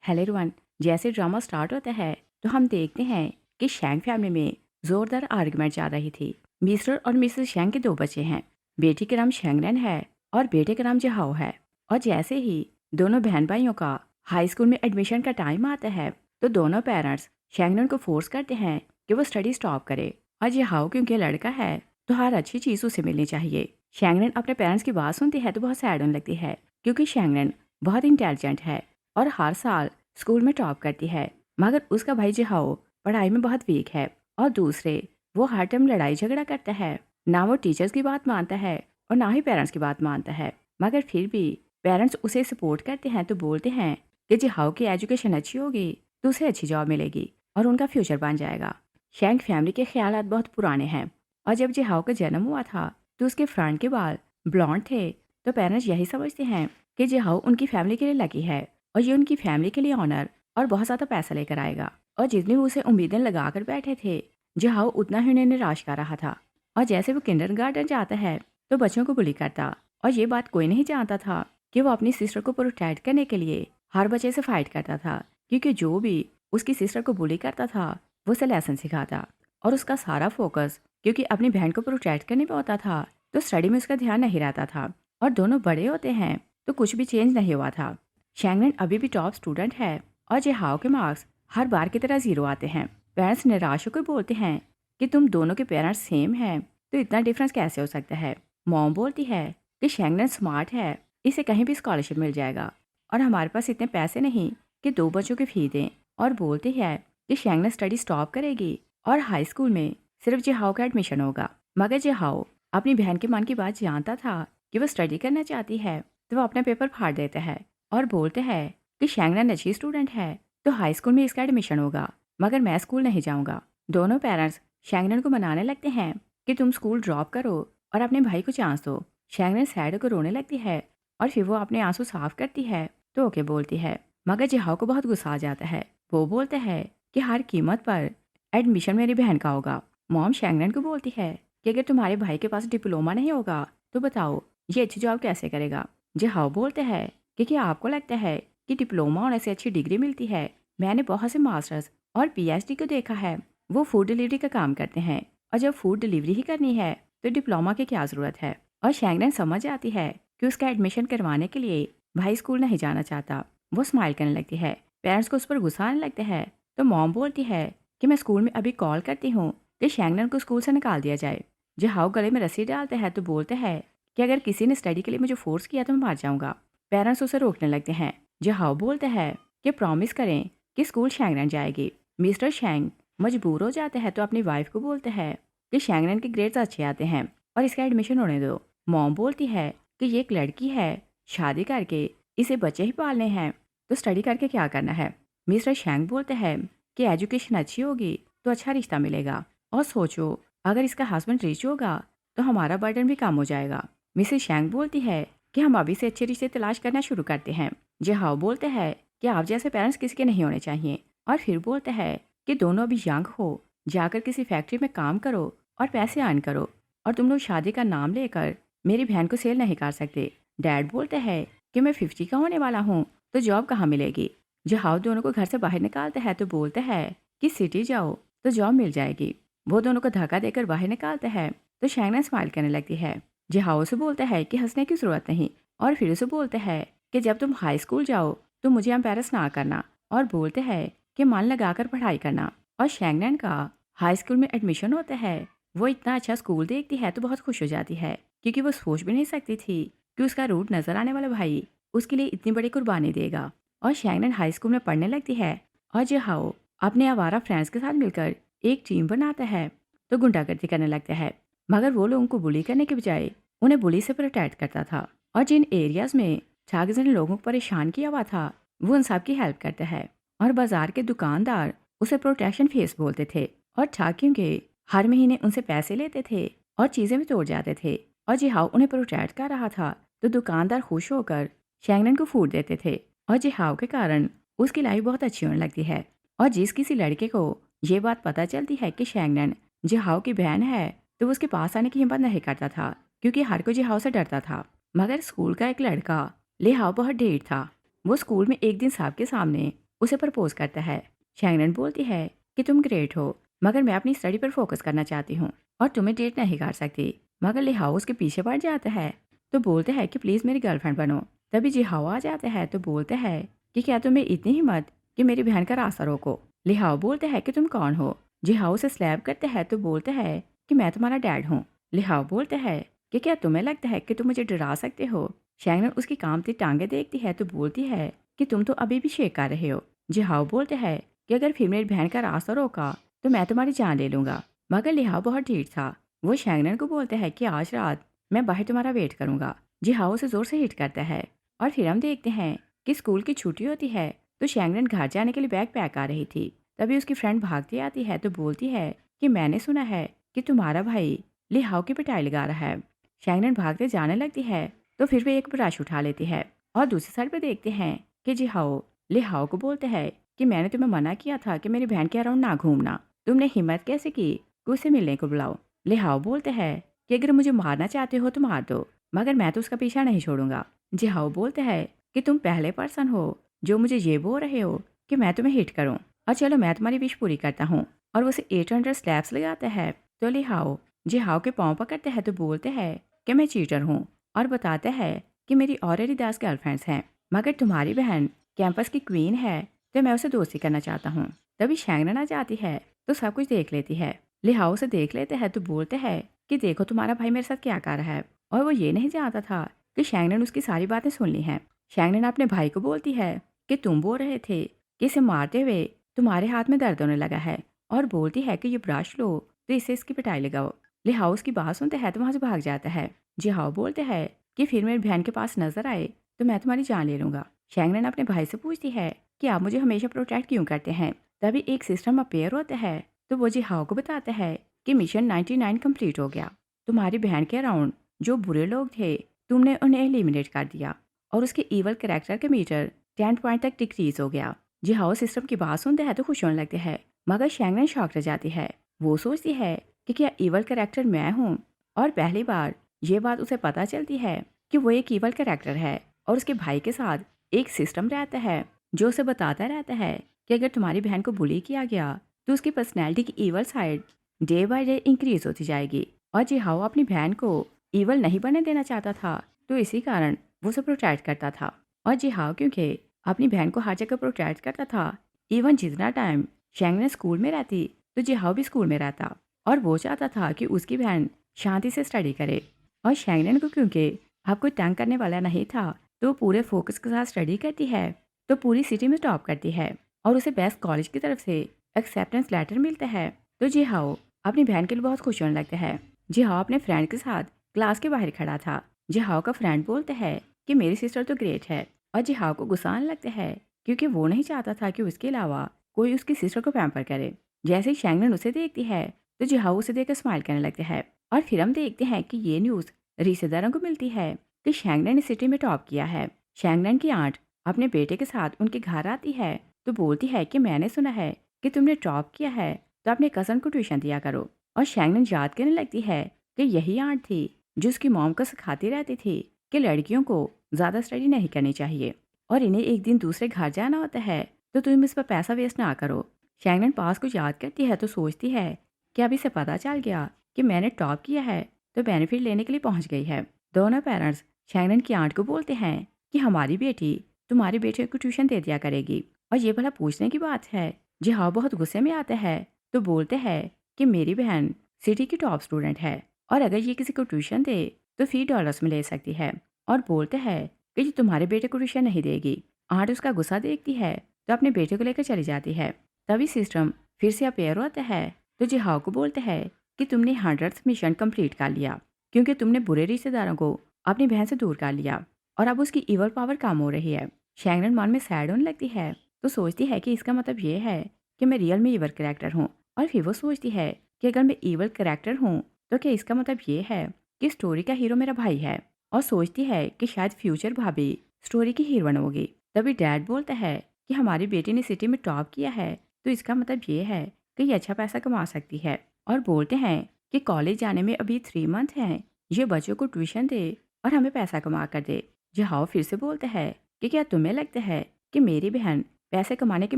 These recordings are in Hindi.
Hello everyone. जैसे ड्रामा स्टार्ट होता है तो हम देखते हैं कि शैंग फैमिली में जोरदार आर्गुमेंट चल रही थी। मिस्टर और मिसेस शैंग के दो बच्चे हैं। बेटी का नाम शैंगनन है और बेटे का नाम जहाओ है। और जैसे ही दोनों बहन भाइयों का हाई स्कूल में एडमिशन का टाइम आता है तो दोनों पेरेंट्स शैंगनन को फोर्स करते हैं कि वो स्टडी स्टॉप करे। और जहाओ क्योंकि लड़का है तो हर अच्छी चीज़ उसे मिलनी चाहिए। शैंगनन अपने पेरेंट्स की बात सुनती है तो बहुत सैड होने लगती है क्योंकि शैंगनन बहुत इंटेलिजेंट है और हर साल स्कूल में टॉप करती है। मगर उसका भाई जिहाओ पढ़ाई में बहुत वीक है और दूसरे वो हर टाइम लड़ाई झगड़ा करता है। ना वो टीचर्स की बात मानता है और ना ही पेरेंट्स की बात मानता है। मगर फिर भी पेरेंट्स उसे सपोर्ट करते हैं तो बोलते हैं कि जिहाओ की एजुकेशन अच्छी होगी तो उसे अच्छी जॉब मिलेगी और उनका फ्यूचर बन जाएगा। शैंग फैमिली के ख्यालात बहुत पुराने हैं और जब जिहाओ का जन्म हुआ था तो उसके फ्रंट के बाल ब्लॉन्ड थे। तो पेरेंट्स यही समझते हैं कि जिहाओ उनकी फैमिली के लिए लकी है और ये उनकी फैमिली के लिए ऑनर और बहुत ज़्यादा पैसा लेकर आएगा। और जितनी वो उसे उम्मीदें लगा कर बैठे थे जिहाओ उतना ही उन्हें निराश कर रहा था। और जैसे वो किंडरगार्टन जाता है तो बच्चों को बुली करता और ये बात कोई नहीं जानता था कि वो अपनी सिस्टर को प्रोटेक्ट करने के लिए हर बच्चे से फाइट करता था क्योंकि जो भी उसकी सिस्टर को बुली करता था वो उसे लेसन सिखाता। और उसका सारा फोकस क्योंकि अपनी बहन को प्रोटेक्ट करने पे होता था तो स्टडी में उसका ध्यान नहीं रहता था। और दोनों बड़े होते हैं तो कुछ भी चेंज नहीं हुआ था। शैंगनन अभी भी टॉप स्टूडेंट है और जिहाओ के मार्क्स हर बार की तरह जीरो आते हैं। पेरेंट्स निराश होकर बोलते हैं कि तुम दोनों के पेरेंट्स सेम हैं तो इतना डिफरेंस कैसे हो सकता है। मॉम बोलती है कि शैंगनन स्मार्ट है, इसे कहीं भी स्कॉलरशिप मिल जाएगा और हमारे पास इतने पैसे नहीं कि दो बच्चों की फी दें। और बोलती है कि शैंगनन स्टडी स्टॉप करेगी और हाई स्कूल में सिर्फ जिहाओ का एडमिशन होगा। मगर जिहाओ अपनी बहन के मन की बात जानता था कि वो स्टडी करना चाहती है तो वो अपना पेपर फाड़ देता है और बोलते हैं कि शैंगनन अच्छी स्टूडेंट है तो हाई स्कूल में इसका एडमिशन होगा मगर मैं स्कूल नहीं जाऊंगा। दोनों पेरेंट्स शैंगनन को मनाने लगते हैं कि तुम स्कूल ड्रॉप करो और अपने भाई को चांस दो। शैंगनन सैड होकर रोने लगती है और फिर वो अपने आंसू साफ करती है तो ओके बोलती है। मगर जिहाओ को बहुत गुस्सा आ जाता है। वो बोलता है कि हर कीमत पर एडमिशन मेरी बहन का होगा। मॉम शैंगनन को बोलती है कि अगर तुम्हारे भाई के पास डिप्लोमा नहीं होगा तो बताओ ये अच्छी जॉब कैसे करेगा। जिहाओ बोलते हैं कि क्या आपको लगता है कि डिप्लोमा होने से अच्छी डिग्री मिलती है। मैंने बहुत से मास्टर्स और पीएचडी को देखा है, वो फूड डिलीवरी का काम करते हैं और जब फूड डिलीवरी ही करनी है तो डिप्लोमा की क्या ज़रूरत है। और शैंगनन समझ आती है कि उसका एडमिशन करवाने के लिए भाई स्कूल नहीं जाना चाहता। वो स्माइल करने लगती है। पेरेंट्स को उस पर गुस्सा आने लगता है तो मॉम बोलती है कि मैं स्कूल में अभी कॉल करती हूँ कि शैंगनन को स्कूल से निकाल दिया जाए। जिहाओ गले में रस्सी डालते हैं तो बोलते हैं कि अगर किसी ने स्टडी के लिए मुझे फोर्स किया तो मैं मार जाऊंगा। पेरेंट्स उसे रोकने लगते हैं। जिहाओ बोलते हैं कि प्रॉमिस करें कि स्कूल शैंगनन जाएगी। मिस्टर शैंग मजबूर हो जाते हैं तो अपनी वाइफ को बोलते हैं कि शैंगनन के ग्रेड्स अच्छे आते हैं और इसका एडमिशन होने दो। मॉम बोलती है कि ये एक लड़की है, शादी करके इसे बच्चे ही पालने हैं तो स्टडी करके क्या करना है। मिस्टर शैंग बोलते हैं कि एजुकेशन अच्छी होगी तो अच्छा रिश्ता मिलेगा और सोचो अगर इसका हस्बैंड रिच होगा तो हमारा बर्डन भी कम हो जाएगा। मिसेस शैंग बोलती है कि हम अभी से अच्छे रिश्ते तलाश करना शुरू करते हैं। जिहाओ बोलते हैं कि आप जैसे पेरेंट्स किसी के नहीं होने चाहिए और फिर बोलते हैं कि दोनों अभी यंग हो, जाकर किसी फैक्ट्री में काम करो और पैसे अर्न करो और तुम लोग शादी का नाम लेकर मेरी बहन को सेल नहीं कर सकते। डैड बोलते हैं कि मैं 50 का होने वाला हूँ तो जॉब कहाँ मिलेगी। जिहाओ दोनों को घर से बाहर निकालते हैं तो बोलते हैं कि सिटी जाओ तो जॉब मिल जाएगी। वो दोनों को धक्का देकर बाहर निकालते हैं तो शैंगनन स्माइल करने लगती है। जिहाओ से बोलता है कि हंसने की जरूरत नहीं और फिर उसे बोलते हैं कि जब तुम हाई स्कूल जाओ तो मुझे एम्बेरस ना करना और बोलते हैं कि मन लगाकर पढ़ाई करना। और शैंगनन का हाई स्कूल में एडमिशन होता है। वो इतना अच्छा स्कूल देखती है तो बहुत खुश हो जाती है क्योंकि वो सोच भी नहीं सकती थी कि उसका रूट नजर आने वाला भाई उसके लिए इतनी बड़ी कुर्बानी देगा। और शैंगनन हाई स्कूल में पढ़ने लगती है और जिहाओ अपने आवारा फ्रेंड्स के साथ मिलकर एक टीम बनाता है तो गुंडागर्दी करने लगता है। मगर वो लोगों को बुली करने के बजाय उन्हें बुली से प्रोटेक्ट करता था और जिन एरियाज में ठग ने लोगों को परेशान किया हुआ था वो उन सब की हेल्प करता है। और बाजार के दुकानदार उसे प्रोटेक्शन फीस बोलते थे और ठग क्योंकि हर महीने उनसे पैसे लेते थे और चीजें भी तोड़ जाते थे। और जिहाओ उन्हें प्रोटेक्ट कर रहा था तो दुकानदार खुश होकर शैंगनन को फूड देते थे और जिहाओ के कारण उसकी लाइफ बहुत अच्छी होने लगती है। और जिस किसी लड़के को ये बात पता चलती है कि शैंगनन जिहाओ की बहन है तो वो उसके पास आने की हिम्मत नहीं करता था क्योंकि हर कोई जिहाओ से डरता था। मगर स्कूल का एक लड़का लिहाओ बहुत ढेर था। वो स्कूल में एक दिन सबके सामने उसे प्रपोज करता है। शैंगनन बोलती है कि तुम ग्रेट हो, मगर मैं अपनी स्टडी पर फोकस करना चाहती हूँ और तुम्हें डेट नहीं कर सकती। मगर लिहाओ उसके पीछे पड़ जाता है तो बोलते हैं कि प्लीज़ मेरी गर्लफ्रेंड बनो। तभी जिहाओ आ जाता है तो बोलते हैं कि क्या तुम्हें इतनी हिम्मत कि मेरी बहन का रास्ता रोको। लिहाओ बोलते हैं कि तुम कौन हो। जिहाओ से स्लैब करते हैं तो बोलते हैं कि मैं तुम्हारा डैड हूँ। लिहाओ बोलते हैं कि क्या तुम्हें लगता है कि तुम मुझे डरा सकते हो। शैंगनन उसकी कामती टांगे देखती है तो बोलती है कि तुम तो अभी भी शेक कर रहे हो। जिहाओ बोलते हैं कि अगर फिर मेरी बहन का रास्ता रोका तो मैं तुम्हारी जान ले लूंगा। मगर लिहाओ बहुत ढीठ था। वो शैंगनन को बोलते हैं कि आज रात मैं बाहर तुम्हारा वेट करूंगा। जिहाओ उसे जोर से हिट करता है और फिर हम देखते हैं कि स्कूल की छुट्टी होती है तो शैंगनन घर जाने के लिए बैग पैक आ रही थी। तभी उसकी फ्रेंड भागती आती है तो बोलती है कि मैंने सुना है कि तुम्हारा भाई लिहाओ की पिटाई लगा रहा है। शैंगनन भागते जाने लगती है तो फिर वे एक ब्रश उठा लेती है और दूसरी साइड पे देखते हैं कि जिहाओ लिहाओ को बोलते हैं कि मैंने तुम्हें मना किया था कि मेरी बहन के अराउंड ना घूमना। तुमने हिम्मत कैसे की कि उसे मिलने को बुलाओ। लिहाओ बोलते हैं कि अगर मुझे मारना चाहते हो तो मार दो, मगर मैं तो उसका पीछा नहीं छोड़ूंगा। जिहाओ बोलते हैं कि तुम पहले पर्सन हो जो मुझे ये बोल रहे हो कि मैं तुम्हें हिट करूं, और चलो मैं तुम्हारी विश पूरी करता हूँ। और वो उसे 800 स्लैब्स लगाते हैं तो लिहाओ जिहाओ के पाँव पकड़ते हैं तो बोलते हैं कि मैं चीटर हूँ और बताते हैं कि मेरी ऑलरेडी 10 गर्लफ्रेंड्स हैं, मगर तुम्हारी बहन कैंपस की क्वीन है तो मैं उसे दोस्ती करना चाहता हूँ। तभी शैंगनन आ जाती है तो सब कुछ देख लेती है। लिहाओ उसे देख लेते हैं तो बोलते हैं कि देखो तुम्हारा भाई मेरे साथ क्या कर रहा है, और वो ये नहीं जानता था कि शैंगनन उसकी सारी बातें सुन ली हैं। शैंगनन अपने भाई को बोलती है कि तुम बोल रहे थे कि इसे मारते हुए तुम्हारे हाथ में दर्द होने लगा है, और बोलती है कि ये ब्रश लो तो इससे इसकी पिटाई लगाओ। लिहाओ उसकी बात सुनते हैं तो वहां से भाग जाता है। जिहाओ बोलते हैं कि फिर मेरी बहन के पास नजर आए तो मैं तुम्हारी जान ले लूंगा। शैंगनन अपने भाई से पूछती है कि आप मुझे हमेशा प्रोटेक्ट क्यों करते हैं। तभी एक सिस्टम अपेयर होता है तो वो जिहाओ को बताता है कि मिशन 99 कंप्लीट हो गया। तुम्हारी बहन के अराउंड जो बुरे लोग थे तुमने उन्हें एलिमिनेट कर दिया और उसके ईवल कैरेक्टर के मीटर 10 पॉइंट तक डिक्रीज हो गया। जिहाओ सिस्टम की बात सुनते हैं तो खुश होने लगते हैं, मगर शैंगनन शॉक रह जाती है। वो सोचती है कि क्या ईवल कैरेक्टर मैं हूँ, और पहली बार ये बात उसे पता चलती है कि वो एक ईवल कैरेक्टर है। और उसके भाई के साथ एक सिस्टम रहता है जो उसे बताता रहता है कि अगर तुम्हारी बहन को बुली किया गया तो उसकी पर्सनैलिटी की evil side day by day increase होती जाएगी। और जिहाओ अपनी बहन को ईवल नहीं बनने देना चाहता था तो इसी कारण वो उसे प्रोटेक्ट करता था। और जिहाओ क्योंकि अपनी बहन को हर जगह प्रोटेक्ट करता था, इवन जितना टाइम शैंगनन स्कूल में रहती तो जिहाओ भी स्कूल में रहता, और वो चाहता था कि उसकी बहन शांति से स्टडी करे। और शैंगनन को क्योंकि अब कोई तंग करने वाला नहीं था तो वो पूरे फोकस के साथ स्टडी करती है तो पूरी सिटी में टॉप करती है और उसे बेस्ट कॉलेज की तरफ से एक्सेप्टेंस लेटर मिलता है। तो जिहाओ अपनी बहन के लिए बहुत खुश होने लगता है। जिहाओ अपने फ्रेंड के साथ क्लास के बाहर खड़ा था। जिहाओ का फ्रेंड बोलता है कि मेरी सिस्टर तो ग्रेट है, और जिहाओ को गुस्सा आने लगता है क्योंकि वो नहीं चाहता था कि उसके अलावा कोई उसकी सिस्टर को पैम्पर करे। जैसे ही शैंगनन उसे देखती है तो जिहाओ उसे देखकर स्माइल करने लगते हैं। और फिर हम देखते हैं कि ये न्यूज़ रिश्तेदारों को मिलती है कि शैंगनन ने सिटी में टॉप किया है। शैंगनन की आंट अपने बेटे के साथ उनके घर आती है तो बोलती है कि मैंने सुना है कि तुमने टॉप किया है तो अपने कज़न को ट्यूशन दिया करो। और शैंगनन याद करने लगती है कि यही आंट थी जो उसकी मॉम को सिखाती रहती थी कि लड़कियों को ज़्यादा स्टडी नहीं करनी चाहिए और इन्हें एक दिन दूसरे घर जाना होता है तो तुम इस पर पैसा वेस्ट ना करो। शैंगनन पास को याद करती है तो सोचती है कि अब इसे पता चल गया कि मैंने टॉप किया है तो बेनिफिट लेने के लिए पहुंच गई है। दोनों पेरेंट्स शैंगनन की आंट को बोलते हैं कि हमारी बेटी तुम्हारे बेटे को ट्यूशन दे दिया करेगी, और ये भला पूछने की बात है। जिहाओ बहुत गुस्से में आता है तो बोलते हैं कि मेरी बहन सिटी की टॉप स्टूडेंट है और अगर ये किसी को ट्यूशन दे तो $3 में ले सकती है, और बोलते हैं कि ये तुम्हारे बेटे को ट्यूशन नहीं देगी। आंट उसका गुस्सा देखती है तो अपने बेटे को लेकर चली जाती है। तभी सिस्टम फिर से अपेयर होता है तो जिहाओ को बोलते हैं कि तुमने 100th मिशन कंप्लीट कर लिया क्योंकि तुमने बुरे रिश्तेदारों को अपनी बहन से दूर कर लिया और अब उसकी ईवल पावर कम हो रही है। शैंगनन मन में सैड होने लगती है तो सोचती है कि इसका मतलब ये है कि मैं रियल में ईवल करेक्टर हूँ, और फिर वो सोचती है कि अगर मैं ईवल करेक्टर हूँ तो क्या इसका मतलब ये है कि स्टोरी का हीरो मेरा भाई है, और सोचती है कि शायद फ्यूचर भाभी स्टोरी की हीरोइन होगी। तभी डैड बोलता है कि हमारी बेटी ने सिटी में टॉप किया है तो इसका मतलब ये है कि ये अच्छा पैसा कमा सकती है, और बोलते हैं कि कॉलेज जाने में अभी 3 मंथ हैं, ये बच्चों को ट्यूशन दे और हमें पैसा कमा कर दे। जिहाओ फिर से बोलते हैं कि क्या तुम्हें लगता है कि मेरी बहन पैसे कमाने की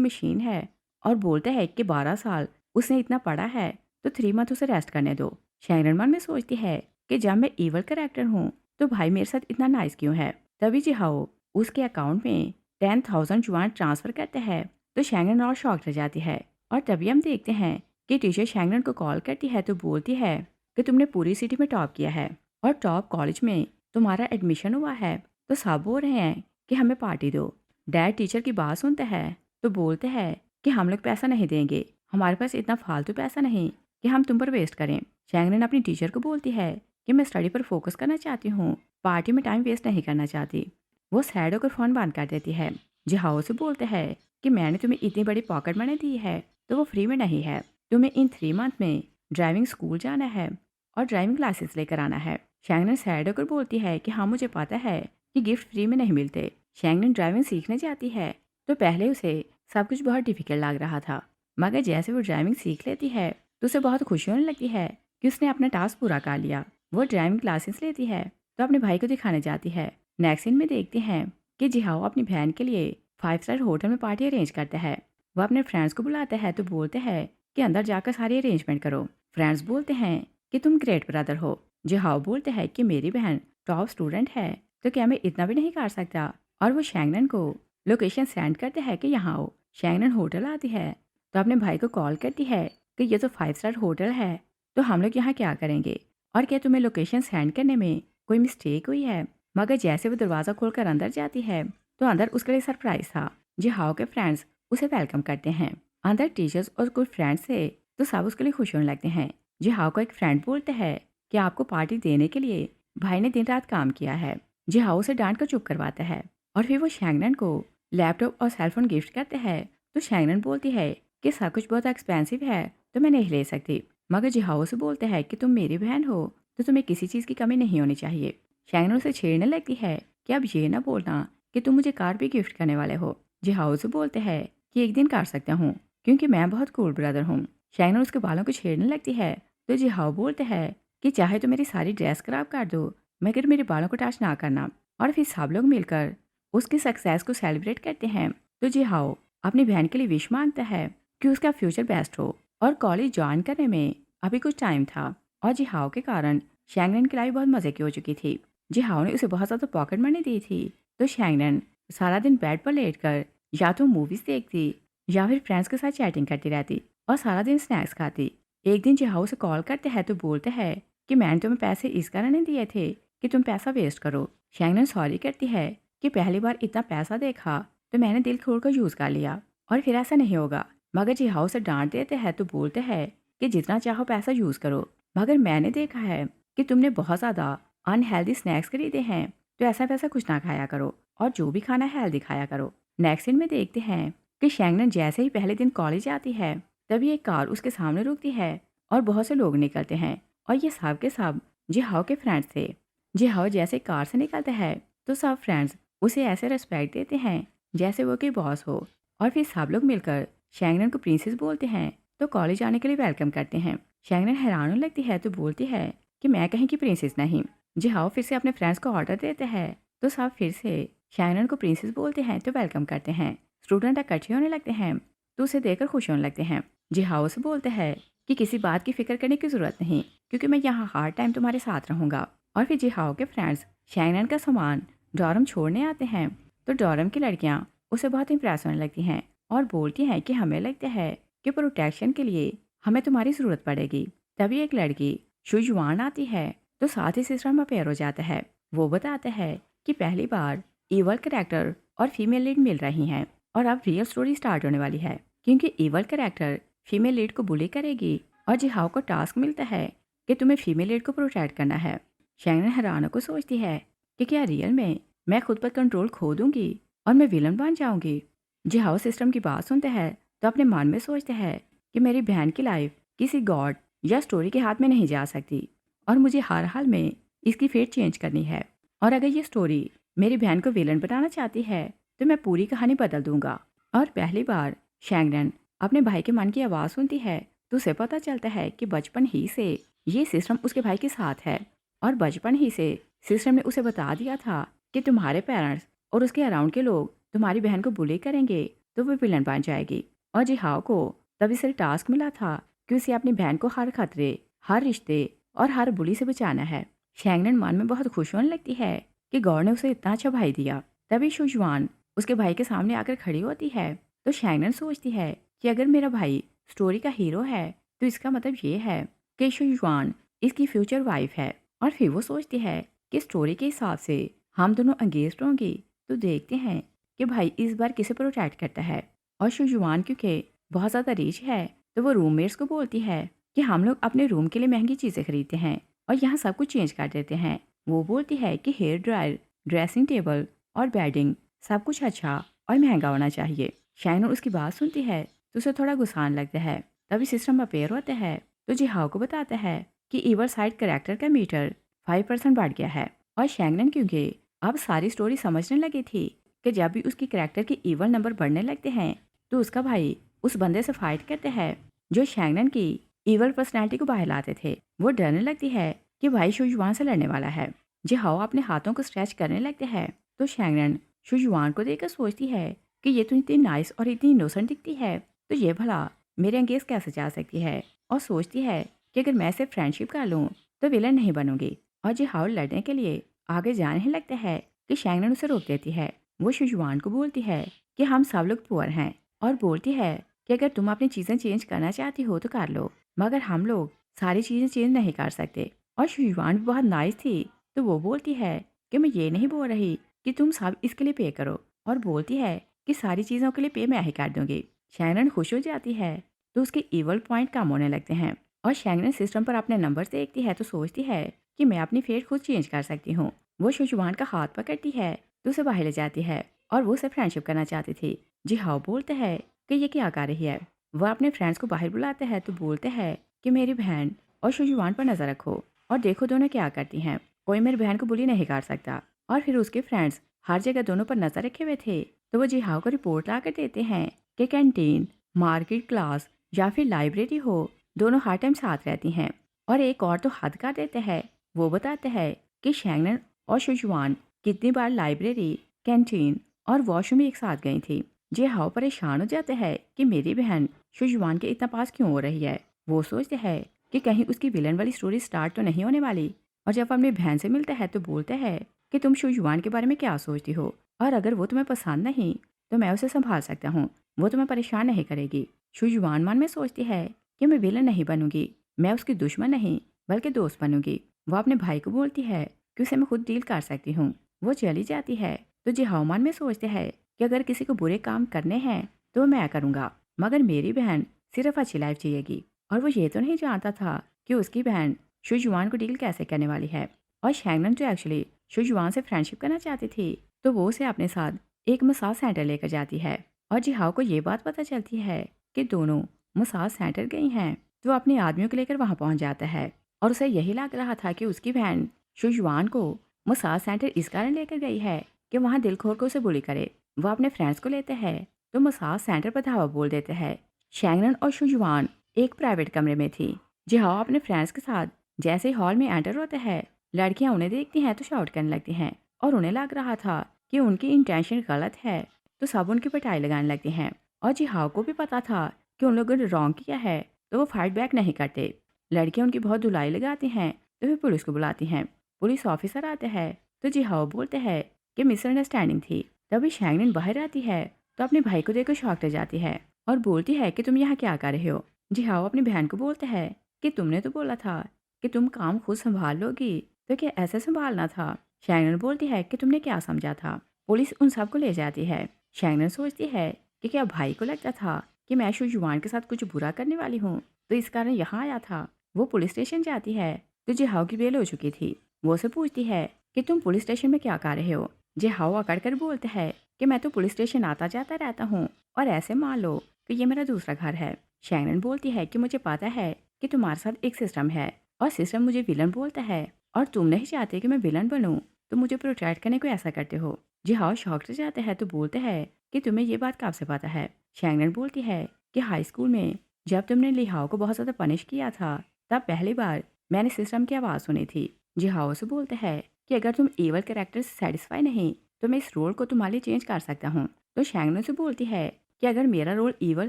मशीन है और बोलता है कि 12 साल उसने इतना पढ़ा है तो 3 मंथ उसे रेस्ट करने दो। शैंगरन मन में सोचती है कि जब मैं इवल कैरेक्टर हूँ तो भाई मेरे साथ इतना नाइस क्यों है। तभी जिहाओ उसके अकाउंट में 10,000 जुआन ट्रांसफर करते हैं तो शैंगरन और शॉक रह जाती है। और तभी हम देखते हैं कि टीचर शैंगरन को कॉल करती है तो बोलती है कि तुमने पूरी सिटी में टॉप किया है और टॉप कॉलेज में तुम्हारा एडमिशन हुआ है तो सब बोल रहे हैं कि हमें पार्टी दो। डैड टीचर की बात सुनते हैं तो बोलते हैं कि हम लोग पैसा नहीं देंगे, हमारे पास इतना फालतू पैसा नहीं कि हम तुम पर वेस्ट करें। शैंगरन अपनी टीचर को बोलती है कि मैं स्टडी पर फोकस करना चाहती हूँ, पार्टी में टाइम वेस्ट नहीं करना चाहती। वो सैड होकर फ़ोन बंद कर देती है। जिहाओ से बोलते हैं कि मैंने तुम्हें इतनी बड़ी पॉकेट मनी दी है तो वो फ्री में नहीं है, तुम्हें इन 3 मंथ में ड्राइविंग स्कूल जाना है और ड्राइविंग क्लासेस लेकर आना है। शैंगरन सैड होकर बोलती है कि हाँ मुझे पता है कि गिफ्ट फ्री में नहीं मिलते। शैंगरन ड्राइविंग सीखने जाती है तो पहले उसे सब कुछ बहुत डिफिकल्ट लग रहा था, मगर जैसे वो ड्राइविंग सीख लेती है तो उसे बहुत खुशी होने लगती है कि उसने अपना टास्क पूरा कर लिया। वो ड्राइविंग क्लासेस लेती है तो अपने भाई को दिखाने जाती है। नेक्स्ट सीन में देखते हैं कि जिहाओ अपनी बहन के लिए 5 स्टार होटल में पार्टी अरेंज करता है। वो अपने फ्रेंड्स को बुलाता है तो बोलते हैं कि अंदर जाकर सारी अरेंजमेंट करो। फ्रेंड्स बोलते हैं कि तुम ग्रेट ब्रदर हो। जिहाओ बोलते हैं कि मेरी बहन टॉप स्टूडेंट है तो क्या मैं इतना भी नहीं कर सकता। और वो शैंगरन को लोकेशन सेंड करते हैं कि यहाँ आओ। शैंगरन होटल आती है तो अपने भाई को कॉल करती है कि ये तो 5 स्टार होटल है तो हम लोग यहाँ क्या करेंगे और क्या तुम्हें लोकेशन सेंड करने में कोई मिस्टेक हुई है। मगर जैसे वो दरवाज़ा खोलकर अंदर जाती है तो अंदर उसके लिए सरप्राइज था। जिहाओ के फ्रेंड्स उसे वेलकम करते हैं। अंदर टीचर्स और कुछ फ्रेंड्स थे तो सब उसके लिए खुश होने लगते हैं। जिहाओ को एक फ्रेंड बोलता है कि आपको पार्टी देने के लिए भाई ने दिन रात काम किया है। जिहाओ उसे डांट कर चुप करवाता है और फिर वो शैंगरन को लैपटॉप और सेलफोन गिफ्ट करते हैं तो शैंगरन बोलती है कि सब कुछ बहुत एक्सपेंसिव है तो मैं नहीं ले सकती। मगर जिहाओ से बोलते हैं कि तुम मेरी बहन हो तो तुम्हें किसी चीज़ की कमी नहीं होनी चाहिए। शैंगरन उसे छेड़ने लगती है कि अब ये ना बोलना कि तुम मुझे कार भी गिफ्ट करने वाले हो। जिहाओ से बोलते हैं कि एक दिन कर सकता हूँ क्योंकि मैं बहुत कूल ब्रदर हूँ। शैंगरन उसके बालों को छेड़ने लगती है तो जिहाओ बोलते हैं कि चाहे तो मेरी सारी ड्रेस खराब कर दो मगर मेरे बालों को टच ना करना। और फिर सब लोग मिलकर उसकी सक्सेस को सेलिब्रेट करते हैं। तो जिहाओ अपनी बहन के लिए विश मांगता है कि उसका फ्यूचर बेस्ट हो और कॉलेज ज्वाइन करने में अभी कुछ टाइम था। और जिहाओ के कारण शैंगरन की लाइफ बहुत मज़े की हो चुकी थी। जिहाओ ने उसे बहुत ज़्यादा पॉकेट मनी दी थी तो शैंगरन सारा दिन बेड पर लेटकर या तो मूवीज़ देखती या फिर फ्रेंड्स के साथ चैटिंग करती रहती और सारा दिन स्नैक्स खाती। एक दिन जिहाओ से कॉल करते हैं तो बोलते हैं कि मैंने तुम्हें पैसे इस कारण नहीं दिए थे कि तुम पैसा वेस्ट करो। शैंगरन सॉरी करती है कि पहली बार इतना पैसा देखा तो मैंने दिल खोलकर यूज़ कर लिया और फिर ऐसा नहीं होगा। मगर जिहाओ से डांट देते हैं तो बोलते हैं कि जितना चाहो पैसा यूज़ करो, मगर मैंने देखा है कि तुमने बहुत ज़्यादा अनहेल्दी स्नैक्स खरीदे हैं तो ऐसा वैसा कुछ ना खाया करो और जो भी खाना है हेल्दी खाया करो। नेक्स्ट सीन में देखते हैं कि शैंगरन जैसे ही पहले दिन कॉलेज आती है तभी एक कार उसके सामने रुकती है और बहुत से लोग निकलते हैं और ये सब के सब जिहाओ के फ्रेंड्स थे। जिहाओ जैसे कार से निकलता है तो सब फ्रेंड्स उसे ऐसे रिस्पेक्ट देते हैं जैसे वो कोई बॉस हो और फिर सब लोग मिलकर शैंगरन को प्रिंसेस बोलते हैं तो कॉलेज आने के लिए वेलकम करते हैं। शैंगरन हैरान होने लगती है तो बोलती है कि मैं कहीं की प्रिंसेस नहीं। जिहाओ फिर से अपने फ्रेंड्स को ऑर्डर देते हैं तो सब फिर से शैंगरन को प्रिंसेस बोलते हैं तो वेलकम करते हैं। स्टूडेंट इकट्ठे होने लगते हैं तो उसे देखकर खुश होने लगते हैं। जिहाओ से बोलते हैं कि किसी बात की फिक्र करने की ज़रूरत नहीं क्योंकि मैं यहाँ हर टाइम तुम्हारे साथ रहूँगा। और फिर जिहाओ के फ्रेंड्स शैंगरन का सामान डॉर्म छोड़ने आते हैं तो डॉर्म की लड़कियाँ उसे बहुत इंप्रेस होने लगती हैं और बोलती हैं कि हमें लगता है कि प्रोटेक्शन के लिए हमें तुम्हारी ज़रूरत पड़ेगी। तभी एक लड़की शुजुआन आती है तो साथ ही सिस्टम अपेयर हो जाता है। वो बताता है कि पहली बार ईवल कैरेक्टर और फीमेल लीड मिल रही हैं और अब रियल स्टोरी स्टार्ट होने वाली है क्योंकि ईवल कैरेक्टर फीमेल लीड को बुली करेगी और जिहाओ को टास्क मिलता है कि तुम्हें फीमेल लीड को प्रोटेक्ट करना है। शैंगरन हैरान को सोचती है कि क्या रियल में मैं खुद पर कंट्रोल खो दूंगी और मैं विलन बन जाऊंगी। जिहाओ सिस्टम की बात सुनते हैं तो अपने मन में सोचते हैं कि मेरी बहन की लाइफ किसी गॉड या स्टोरी के हाथ में नहीं जा सकती और मुझे हर हाल में इसकी फेट चेंज करनी है। और अगर ये स्टोरी मेरी बहन को विलन बनाना चाहती है तो मैं पूरी कहानी बदल दूंगा। और पहली बार शैंगरन अपने भाई के मन की आवाज़ सुनती है तो उसे पता चलता है कि बचपन ही से ये सिस्टम उसके भाई के साथ है और बचपन ही से सिस्टम ने उसे बता दिया था कि तुम्हारे पेरेंट्स और उसके अराउंड के लोग तुम्हारी बहन को बुली करेंगे तो वो विलन बन जाएगी। और जिहाओ को तब इसे टास्क मिला था कि उसे अपनी बहन को हर खतरे, हर रिश्ते और हर बुली से बचाना है। शैंगनन मन में बहुत खुश होने लगती है कि गॉड ने उसे इतना अच्छा भाई दिया। तभी शुजुआन उसके भाई के सामने आकर खड़ी होती है। तो शैंगनन सोचती है कि अगर मेरा भाई स्टोरी का हीरो है तो इसका मतलब ये है कि शुजुआन इसकी फ्यूचर वाइफ है। और फिर वो सोचती है कि स्टोरी के हिसाब से हम दोनों एंगेज्ड होंगी। तो देखते हैं कि भाई इस बार किसे प्रोटेक्ट करता है। और शुजुआन क्योंकि बहुत ज़्यादा रिच है तो वो रूममेट्स को बोलती है कि हम लोग अपने रूम के लिए महंगी चीज़ें खरीदते हैं और यहाँ सब कुछ चेंज कर देते हैं। वो बोलती है कि हेयर ड्रायर, ड्रेसिंग टेबल और बेडिंग सब कुछ अच्छा और महंगा होना चाहिए। शाइनर उसकी बात सुनती है तो उसे थोड़ा गुस्सा आने लगता है। तभी सिस्टम अपेयर होता है तो जिहाओ को बताता है कि ईवल साइड कैरेक्टर का मीटर 5% बढ़ गया है। और शैंगनन क्योंकि अब सारी स्टोरी समझने लगी थी कि जब भी उसकी कैरेक्टर के ईवल नंबर बढ़ने लगते हैं तो उसका भाई उस बंदे से फाइट करते हैं जो शैंगनन की ईवल पर्सनैलिटी को बाहर लाते थे। वो डरने लगती है कि भाई शुजुआन से लड़ने वाला है। जिहाओ अपने हाथों को स्ट्रेच करने लगते हैं तो शैंगनन शुजुआन को देखकर सोचती है कि ये तो इतनी नाइस और इतनी इनोसेंट दिखती है तो ये भला मेरे अंगेज कैसे जा सकती है। और सोचती है कि अगर मैं सिर्फ फ्रेंडशिप कर लूँ तो विलन नहीं बनूंगी। और जिहाओ लड़ने के लिए आगे जाने ही लगता है कि शैंगनन उसे रोक देती है। वो शुजुआन को बोलती है कि हम सब लोग पुअर हैं और बोलती है कि अगर तुम अपनी चीज़ें चेंज करना चाहती हो तो कर लो, मगर हम लोग सारी चीज़ें चेंज नहीं कर सकते। और शुजुआन भी बहुत नाइस थी तो वो बोलती है कि मैं ये नहीं बोल रही कि तुम सब इसके लिए पे करो, और बोलती है कि सारी चीज़ों के लिए पे मैं ही कर दूंगी। शैंगनन खुश हो जाती है तो उसके ईवल पॉइंट कम होने लगते हैं। और शैंगनन सिस्टम पर अपने नंबर देखती है तो सोचती है कि मैं अपनी फेट खुद चेंज कर सकती हूँ। वो शुजुआन का हाथ पकड़ती है तो उसे बाहर ले जाती है और वो उसे फ्रेंडशिप करना चाहती थी। जिहाओ बोलते हैं कि ये क्या कर रही है। वह अपने फ्रेंड्स को बाहर बुलाते हैं तो बोलते हैं कि मेरी बहन और शुजुआन पर नजर रखो और देखो दोनों क्या करती हैं। कोई मेरी बहन को बुली नहीं कर सकता। और फिर उसके फ्रेंड्स हर जगह दोनों पर नजर रखे हुए थे तो वो जिहाओ को रिपोर्ट ला कर देते हैं कि कैंटीन, मार्केट, क्लास या फिर लाइब्रेरी हो, दोनों हर टाइम साथ रहती हैं। और एक और तो हद कर देते हैं। वो बताते हैं कि शैंगनन और शुजुआन कितनी बार लाइब्रेरी, कैंटीन और वॉशरूम एक साथ गई थी। जिहाओ परेशान हो जाते हैं कि मेरी बहन शुजुआन के इतना पास क्यों हो रही है। वो सोचते हैं कि कहीं उसकी विलन वाली स्टोरी स्टार्ट तो नहीं होने वाली। और जब अपनी बहन से मिलते हैं तो बोलते हैं कि तुम शुजुआन के बारे में क्या सोचती हो, और अगर वो तुम्हें पसंद नहीं तो मैं उसे संभाल सकता हूँ, वो तुम्हें परेशान नहीं करेगी। शुजुआन मन में सोचती है कि मैं विलन नहीं बनूंगी, मैं उसकी दुश्मन नहीं बल्कि दोस्त बनूंगी। वो अपने भाई को बोलती है कि उसे मैं खुद डील कर सकती हूँ। वो चली जाती है तो जिहाओ मन में सोचते हैं कि अगर किसी को बुरे काम करने हैं तो मैं करूँगा, मगर मेरी बहन सिर्फ अच्छी लाइफ जिएगी। और वो ये तो नहीं जानता था कि उसकी बहन शुजुआन को डील कैसे करने वाली है। और शैंगनन जो एक्चुअली शुजुआन से फ्रेंडशिप करना चाहती थी तो वो उसे अपने साथ एक मसाज सेंटर लेकर जाती है। और जिहाओ को ये बात पता चलती है कि दोनों मसाज सेंटर गई हैं तो वो अपने आदमियों को लेकर वहाँ पहुँच जाता है। और उसे यही लग रहा था कि उसकी बहन शुजुआन को मसाज सेंटर इस कारण लेकर गई है कि वहाँ दिल खोल कर उसे बुली करे। वह अपने फ्रेंड्स को लेते हैं तो मसाज सेंटर पर धावा बोल देते हैं। शैंगनन और शुजुआन एक प्राइवेट कमरे में थी। जिहाओ अपने फ्रेंड्स के साथ जैसे ही हॉल में एंटर होते हैं, लड़कियां उन्हें देखती हैं तो शाउट करने लगती हैं। और उन्हें लग रहा था कि उनकी इंटेंशन गलत है तो सब उनकी पिटाई लगाने लगती हैं। और जिहाओ को भी पता था कि उन लोगों ने रॉन्ग किया है तो वो फाइट बैक नहीं करते। लड़कियां उनकी बहुत धुलाई लगाती हैं तो फिर पुलिस को बुलाती हैं। पुलिस ऑफिसर आते हैं तो जिहाओ बोलते हैं कि मिसअंडरस्टैंडिंग थी। तभी शैंगनन बाहर आती है तो अपने भाई को देखकर शॉक रह जाती है और बोलती है कि तुम यहाँ क्या कर रहे हो। जिहाओ अपनी बहन को बोलते हैं कि तुमने तो बोला था कि तुम काम खुद संभाल लोगी, तो क्या ऐसे संभालना था। शैंगनन बोलती है कि तुमने क्या समझा था। पुलिस उन सबको ले जाती है। शैंगनन सोचती है कि क्या भाई को लगता था कि मैं शुजुआन के साथ कुछ बुरा करने वाली हूँ तो इस कारण यहाँ आया था। वो पुलिस स्टेशन जाती है तो जिहाओ की बेल हो चुकी थी। वो उसे पूछती है कि तुम पुलिस स्टेशन में क्या कर रहे हो। जिहाओ अकड़ कर बोलते हैं कि मैं तो पुलिस स्टेशन आता जाता रहता हूँ और ऐसे मान लो कि ये मेरा दूसरा घर है। शैंगनन बोलती है कि मुझे पता है कि तुम्हारे साथ एक सिस्टम है और सिस्टम मुझे विलन बोलता है और तुम नहीं चाहते कि मैं विलन बनूं तो मुझे प्रोटेक्ट करने को ऐसा करते हो। जिहाओ शॉक से जाते हैं तो बोलते हैं कि तुम्हें ये बात कब से पता है। शैंगनन बोलती है कि हाई स्कूल में जब तुमने लिहाओ को बहुत ज़्यादा पनिश किया था तब पहली बार मैंने सिस्टम की आवाज़ सुनी थी। जिहाओ से बोलते हैं कि अगर तुम एवल कैरेक्टर से सेटिस्फाई नहीं तो मैं इस रोल को तुम्हारे लिए चेंज कर सकता हूँ। तो शैंगनन से बोलती है कि अगर मेरा रोल ईवल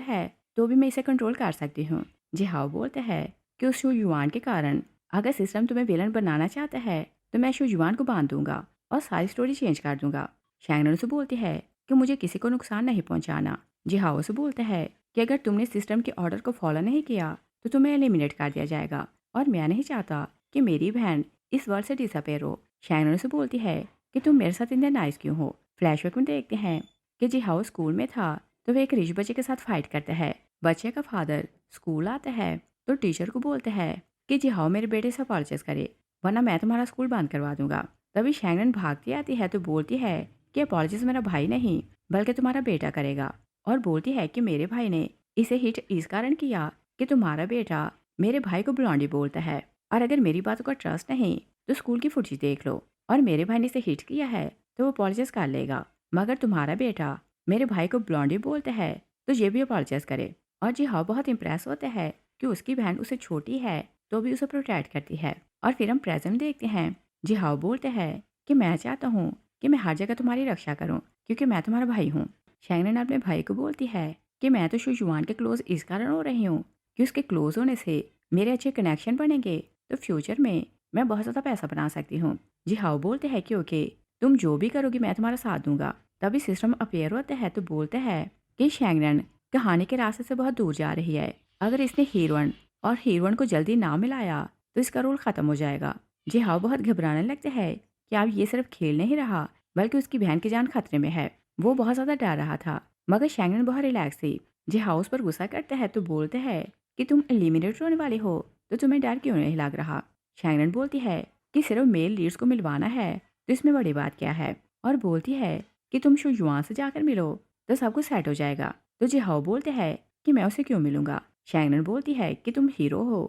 है तो भी मैं इसे कंट्रोल कर सकती हूँ। जिहाओ बोलता है कि उस शू युआन के कारण अगर सिस्टम तुम्हें विलन बनाना चाहता है तो मैं शू युआन को बांध दूंगा और सारी स्टोरी चेंज कर दूंगा। शैंगनन से बोलती है कि मुझे किसी को नुकसान नहीं पहुंचाना। जिहाओ से बोलता है कि अगर तुमने सिस्टम के ऑर्डर को फॉलो नहीं किया तो तुम्हें एलिमिनेट कर दिया जाएगा और मैं नहीं चाहता कि मेरी बहन इस वर्ल्ड से डिसअपेयर हो। शैंगनन से बोलती है कि तुम मेरे साथ इतने नाइस क्यों हो। फ्लैशबैक में देखते हैं कि जिहाओ स्कूल में था तो वह एक रिच बच्चे के साथ फाइट करता है। बच्चे का फादर स्कूल आता है तो टीचर को बोलता है कि जिहाओ मेरे बेटे से अपॉलजाइज करे वरना मैं तुम्हारा स्कूल बंद करवा दूंगा। तभी शैंगनन भागती आती है तो बोलती है कि अपॉलजाइज मेरा भाई नहीं बल्कि तुम्हारा बेटा करेगा और बोलती है कि मेरे भाई ने इसे हिट इस कारण किया कि तुम्हारा बेटा मेरे भाई को ब्लॉन्डी बोलता है और अगर मेरी बातों का ट्रस्ट नहीं तो स्कूल की फुटेज देख लो और मेरे भाई ने इसे हिट किया है तो वो अपॉलजाइज कर लेगा। मगर तुम्हारा बेटा मेरे भाई को ब्लॉन्डी बोलता है तो ये भी अपॉलजाइज करे। और जिहाओ बहुत इंप्रेस होता है कि उसकी बहन उसे छोटी है तो भी उसे प्रोटेक्ट करती है। और फिर हम प्रेजेंट देखते हैं। जिहाओ बोलते हैं कि मैं चाहता हूँ कि मैं हर जगह तुम्हारी रक्षा करूँ क्योंकि मैं तुम्हारा भाई हूँ। शैंगनन अपने भाई को बोलती है कि मैं तो शू युआन के क्लोज इस कारण हो रही हूँ कि उसके क्लोज होने से मेरे अच्छे कनेक्शन बनेंगे तो फ्यूचर में मैं बहुत ज़्यादा पैसा बना सकती हूँ। जिहाओ बोलते हैं कि ओके तुम जो भी करोगी मैं तुम्हारा साथ दूंगा। तभी सिस्टम अपेयर होता है तो बोलते हैं कि शैंगनन कहानी के रास्ते से बहुत दूर जा रही है। अगर इसने हीरोइन और हीरोइन को जल्दी ना मिलाया तो इसका रोल खत्म हो जाएगा। जिहाओ बहुत घबराने लगते हैं कि अब ये सिर्फ खेल नहीं रहा बल्कि उसकी बहन की जान खतरे में है। वो बहुत ज़्यादा डर रहा था मगर शैंगनन बहुत रिलैक्स थी। जिहाओ उस पर गुस्सा करता है तो बोलते हैं कि तुम एलिमिनेट होने वाले हो तो तुम्हें डर क्यों नहीं लग रहा। शैंगनन बोलती है कि सिर्फ मेल लीड्स को मिलवाना है तो इसमें बड़ी बात क्या है और बोलती है कि तुम शू युआन से जाकर मिलो तो सब कुछ सेट हो जाएगा। तो जिहाओ बोलते हैं कि मैं उसे क्यों मिलूंगा। शैंगनन बोलती है कि तुम हीरो हो